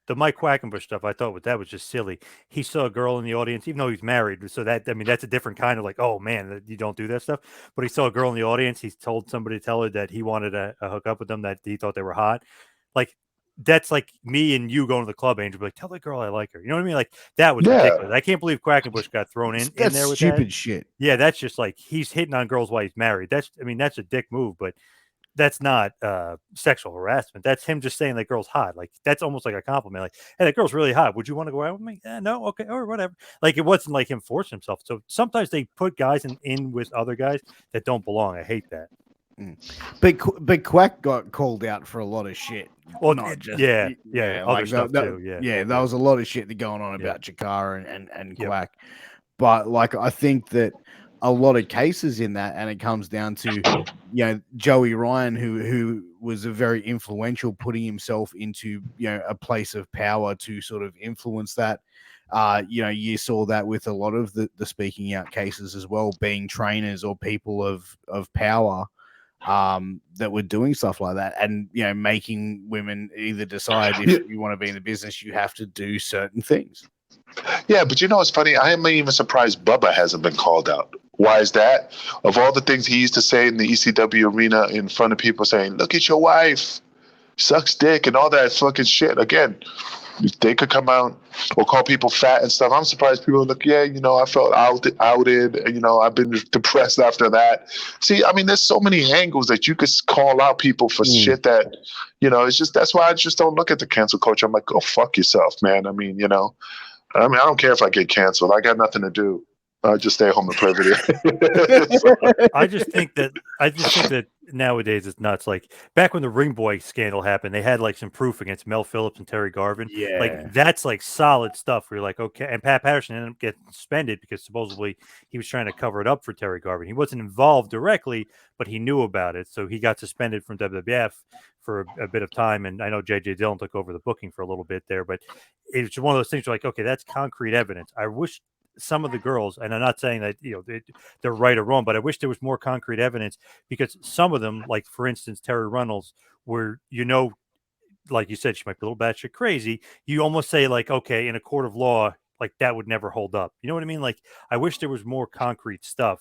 The Mike Quackenbush stuff, I thought that was just silly. He saw a girl in the audience, even though he's married. So that's a different kind of oh man, you don't do that stuff. But he saw a girl in the audience. He told somebody to tell her that he wanted to hook up with them, that he thought they were hot. Like that's like me and you going to the club, Angel. Be like, tell that girl I like her. You know what I mean? Like that was ridiculous. I can't believe Quackenbush got thrown in there with stupid shit. Yeah, that's just like he's hitting on girls while he's married. That's a dick move, but that's not sexual harassment. That's him just saying that girl's hot. Like that's almost like a compliment. Like, hey, that girl's really hot. Would you want to go out with me? No, okay, or whatever. Like it wasn't like him forcing himself. So sometimes they put guys in with other guys that don't belong. I hate that. But Quack got called out for a lot of shit. Well, not just other stuff too. Yeah, there was a lot of shit that going on about Chikara and Quack. But I think that a lot of cases in that, and it comes down to, Joey Ryan, who was a very influential, putting himself into, a place of power to sort of influence that. You saw that with a lot of the speaking out cases as well, being trainers or people of power that were doing stuff like that, and making women either decide if you want to be in the business, you have to do certain things. Yeah, but it's funny. I am even surprised Bubba hasn't been called out. Why is that? Of all the things he used to say in the ECW arena in front of people, saying, "Look at your wife, sucks dick," and all that fucking shit. Again, they could come out or call people fat and stuff. I'm surprised people look, I felt outed. I've been depressed after that. See, I mean, there's so many angles that you could call out people for shit that, it's just, that's why I just don't look at the cancel culture. I'm like, go fuck yourself, man. I mean, I don't care if I get canceled. I got nothing to do. I just stay home and play video. I just think that nowadays it's nuts. Like back when the Ring Boy scandal happened, they had like some proof against Mel Phillips and Terry Garvin. Yeah, like that's like solid stuff. Where you're like, okay, and Pat Patterson ended up getting suspended because supposedly he was trying to cover it up for Terry Garvin. He wasn't involved directly, but he knew about it, so he got suspended from WWF for a bit of time. And I know JJ Dillon took over the booking for a little bit there, but it's one of those things where like, okay, that's concrete evidence. I wish some of the girls, and I'm not saying that they're right or wrong, but I wish there was more concrete evidence, because some of them, like for instance Terry Runnels, where like you said, she might be a little batshit crazy, you almost say like, okay, in a court of law, like that would never hold up. You know what I mean? Like I wish there was more concrete stuff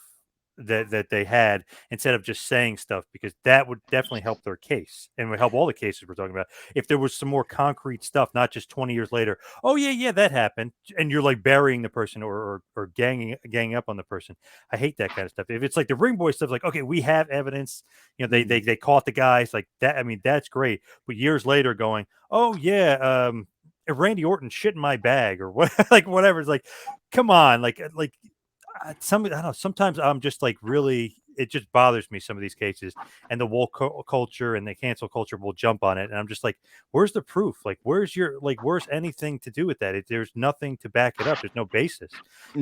that they had instead of just saying stuff, because that would definitely help their case and would help all the cases we're talking about. If there was some more concrete stuff, not just 20 years later, oh yeah, that happened, and you're like burying the person or ganging up on the person. I hate that kind of stuff. If it's like the Ring Boy stuff, like, okay, we have evidence, they caught the guys like that. I mean, that's great. But years later going, oh yeah, Randy Orton shit in my bag or what, like whatever. It's like, come on, like I don't know. Sometimes I'm just like, really, it just bothers me, some of these cases, and the woke culture and the cancel culture will jump on it. And I'm just like, where's the proof? Like, where's anything to do with that? There's nothing to back it up. There's no basis.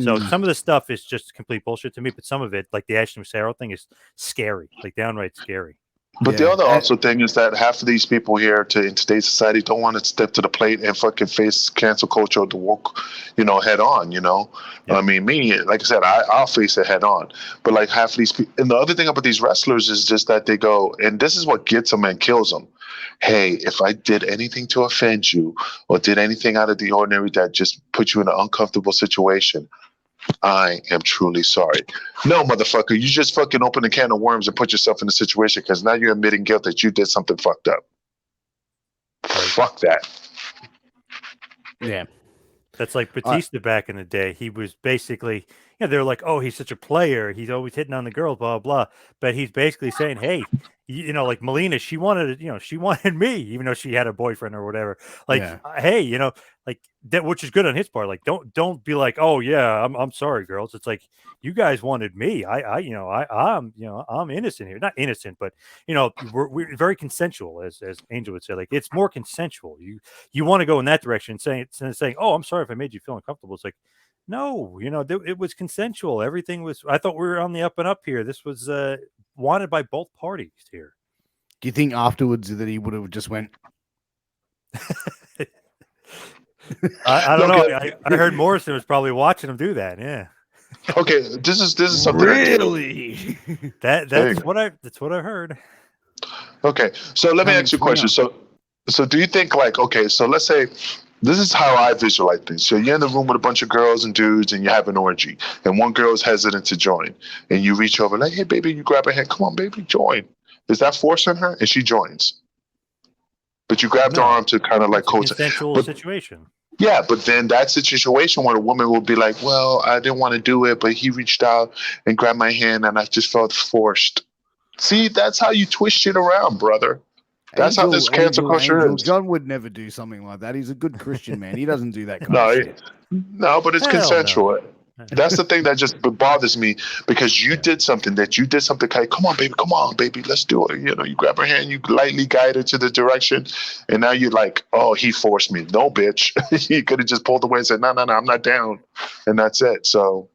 So some of the stuff is just complete bullshit to me, but some of it, like the Ashley Massaro thing, is scary, like downright scary. But the other also thing is that half of these people here in today's society don't want to step to the plate and fucking face cancel culture to walk, head on, Yeah. I mean, me, like I said, I'll face it head on. But like half of these people, and the other thing about these wrestlers is just that they go, and this is what gets them and kills them. Hey, if I did anything to offend you or did anything out of the ordinary that just put you in an uncomfortable situation, I am truly sorry. No, motherfucker, you just fucking open a can of worms and put yourself in a situation, because now you're admitting guilt that you did something fucked up. Fuck that. Yeah. That's like Batista back in the day. He was basically, they're like, oh, he's such a player. He's always hitting on the girls, blah, blah, blah. But he's basically saying, hey, like Melina, she wanted me, even though she had a boyfriend or whatever. Like, hey, like that, which is good on his part. Like, don't be like, oh yeah, I'm sorry, girls. It's like, you guys wanted me. I'm innocent here. Not innocent, but we're very consensual, as Angel would say. Like, it's more consensual. You want to go in that direction, saying, oh, I'm sorry if I made you feel uncomfortable. It's like, no, it was consensual. Everything was. I thought we were on the up and up here. This was wanted by both parties here. Do you think afterwards that he would have just went? I don't know. I heard Morrison was probably watching him do that. Yeah. Okay, this is something. Really? That's what I heard. Okay, so let me ask you a question. So do you think, like, okay, so let's say, this is how I visualize things. So you're in the room with a bunch of girls and dudes, and you have an orgy, and one girl's hesitant to join, and you reach over like, hey, baby, you grab her hand, come on, baby, join. Is that forcing her? And she joins. But you grabbed her arm to kind of like coach. Consensual situation. Yeah, but then that's a situation where a woman will be like, well, I didn't want to do it, but he reached out and grabbed my hand, and I just felt forced. See, that's how you twist shit around, brother. That's how this cancel culture is. John would never do something like that. He's a good Christian man. He doesn't do that kind of shit. No, but it's consensual. No. That's the thing that just bothers me, because you did something come on, baby, let's do it. You grab her hand, you lightly guide her to the direction, and now you're like, oh, he forced me. No, bitch. He could have just pulled away and said, no, I'm not down. And that's it. So,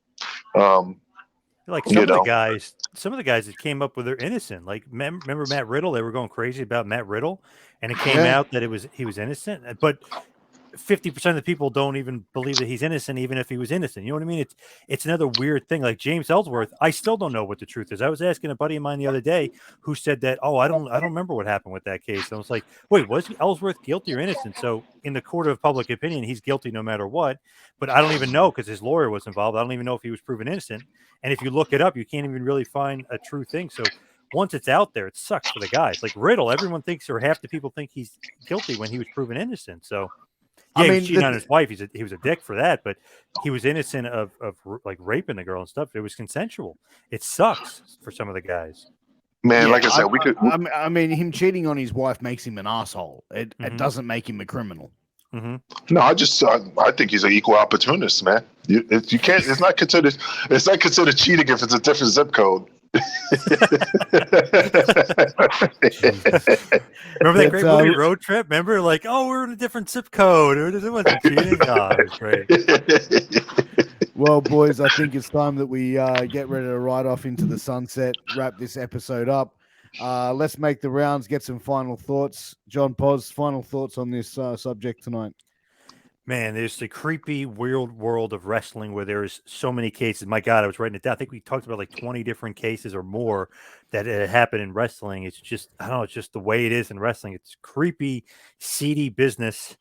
Like You know. some of the guys that came up with they're innocent. Like remember Matt Riddle? They were going crazy about Matt Riddle, and it came out that he was innocent. But 50% of the people don't even believe that he's innocent, even if he was innocent. You know what I mean? It's another weird thing. Like James Ellsworth, I still don't know what the truth is. I was asking a buddy of mine the other day who said that, oh, I don't remember what happened with that case. And I was like, wait, was Ellsworth guilty or innocent? So in the court of public opinion, he's guilty no matter what. But I don't even know because his lawyer was involved. I don't even know if he was proven innocent. And if you look it up, you can't even really find a true thing. So once it's out there, it sucks for the guys. Like Riddle, everyone thinks, or half the people think he's guilty when he was proven innocent. So. Yeah, I mean, cheating on his wife. He was a dick for that, but he was innocent of like raping the girl and stuff. It was consensual. It sucks for some of the guys. Man, like I said, I mean, him cheating on his wife makes him an asshole. It doesn't make him a criminal. Mm-hmm. No, I think he's an equal opportunist, man. You can't. It's not considered cheating if it's a different zip code. Remember that great movie Road Trip? Remember, like, oh, we're in a different zip code. It wasn't cheating. Oh, it was great. Well, boys, I think it's time that we get ready to ride off into the sunset, wrap this episode up. Let's make the rounds, get some final thoughts. John Pos, final thoughts on this subject tonight. Man, there's the creepy, weird world of wrestling where there's so many cases. My God, I was writing it down. I think we talked about like 20 different cases or more that happened in wrestling. It's just, I don't know, it's just the way it is in wrestling. It's creepy, seedy business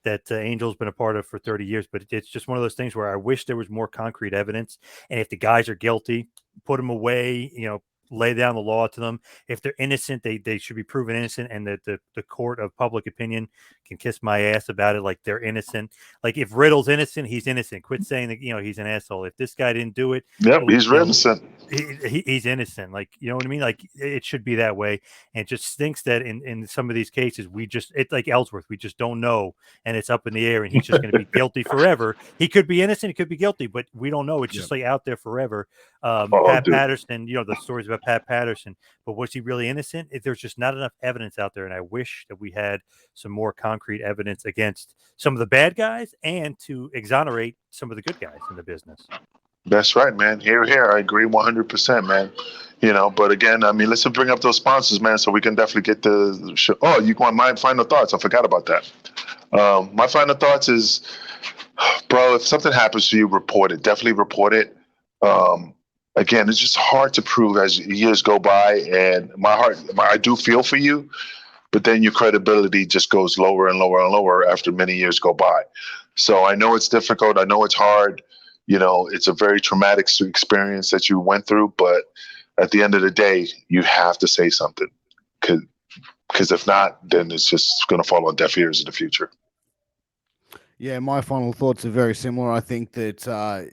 that Angel's been a part of for 30 years. But it's just one of those things where I wish there was more concrete evidence. And if the guys are guilty, put them away, lay down the law to them. If they're innocent, they should be proven innocent, and that the court of public opinion can kiss my ass about it like they're innocent. Like if Riddle's innocent, he's innocent. Quit saying that he's an asshole. If this guy didn't do it, he's innocent. He's innocent. Like, you know what I mean? Like it should be that way. And it just stinks that in some of these cases it's like Ellsworth, we just don't know, and it's up in the air, and he's just going to be guilty forever. He could be innocent, he could be guilty, but we don't know. It's just like out there forever. Pat Patterson, the stories about Pat Patterson, but was he really innocent? There's just not enough evidence out there, and I wish that we had some more concrete evidence against some of the bad guys and to exonerate some of the good guys in the business. That's right, man. Here. I agree 100%, man. But again, I mean, let's bring up those sponsors, man, so we can definitely get the show. Oh, you want my final thoughts? I forgot about that. My final thoughts is, bro, if something happens to you, report it. Definitely report it. Again, it's just hard to prove as years go by, and I do feel for you, but then your credibility just goes lower and lower and lower after many years go by. So I know it's difficult. I know it's hard. It's a very traumatic experience that you went through, but at the end of the day, you have to say something, because if not, then it's just going to fall on deaf ears in the future. Yeah, my final thoughts are very similar. I think that,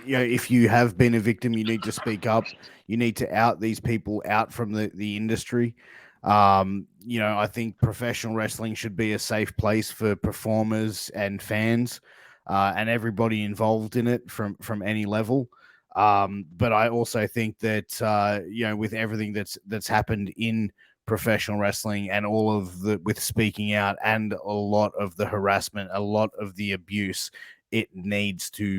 if you have been a victim, you need to speak up. You need to out these people out from the industry. I think professional wrestling should be a safe place for performers and fans, and everybody involved in it from any level. But I also think that, with everything that's happened in professional wrestling and all of with speaking out and a lot of the harassment, a lot of the abuse, it needs to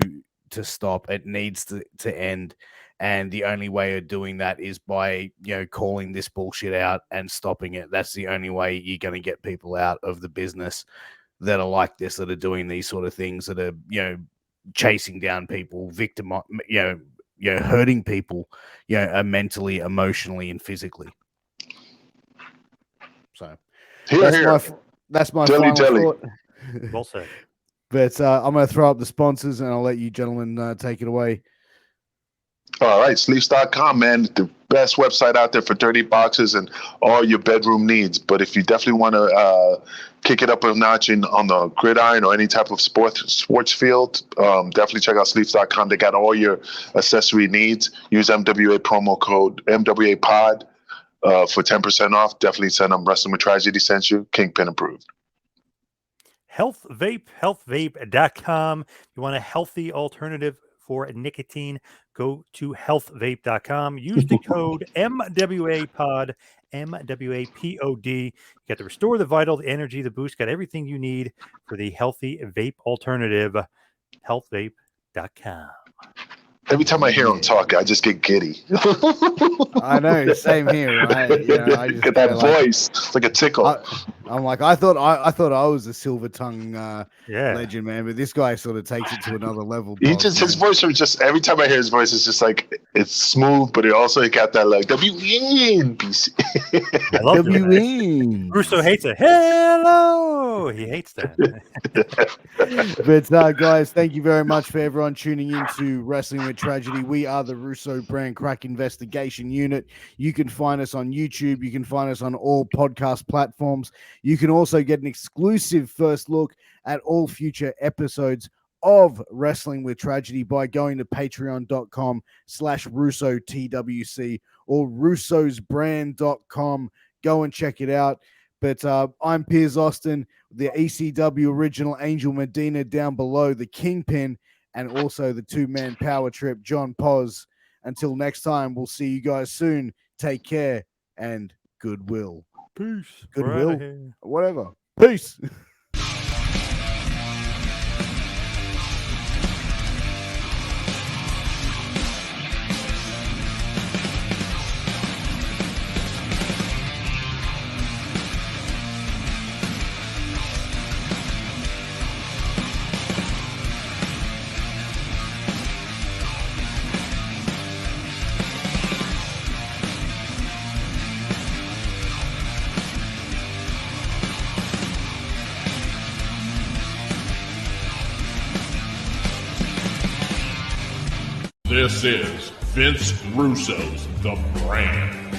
stop. It needs to end. And the only way of doing that is by, calling this bullshit out and stopping it. That's the only way you're going to get people out of the business that are like this, that are doing these sort of things, that are, chasing down people, hurting people, mentally, emotionally, and physically. So that's my Dilly, final thought. Well said. But I'm going to throw up the sponsors, and I'll let you gentlemen take it away. All right, Sleeps.com, man, the best website out there for dirty boxes and all your bedroom needs. But if you definitely want to kick it up a notch on the gridiron or any type of sports field, definitely check out Sleeps.com. They got all your accessory needs. Use MWA promo code MWAPOD for 10% off. Definitely send them Wrestling with Tragedy sent you. Kingpin approved. Health Vape, healthvape.com. You want a healthy alternative for nicotine, go to healthvape.com. Use the code MWAPOD, MWAPOD. You got to restore the vital, the energy, the boost, got everything you need for the healthy vape alternative, healthvape.com. Every time I hear him talk, I just get giddy. I know, same here. Right? I just Get that voice. It's like a tickle. I'm like, I thought I was a silver tongue Yeah. legend, man, but this guy sort of takes it to another level. His voice was just, every time I hear his voice, it's just like, it's smooth, but it also got that like WNBC. I love that. WN. Russo hates it. Hello. He hates that. But guys, thank you very much for everyone tuning in to Wrestling with Tragedy. We are the Russo Brand Crack Investigation Unit. You can find us on YouTube. You can find us on all podcast platforms. You can also get an exclusive first look at all future episodes of Wrestling with Tragedy by going to patreon.com/RussoTWC or russosbrand.com. Go and check it out. But I'm Piers Austin, the ECW original Angel Medina down below, the Kingpin, and also the two-man power trip, John Poz. Until next time, we'll see you guys soon. Take care and goodwill. Peace. Goodwill. Whatever. Peace. This is Vince Russo's The Brand.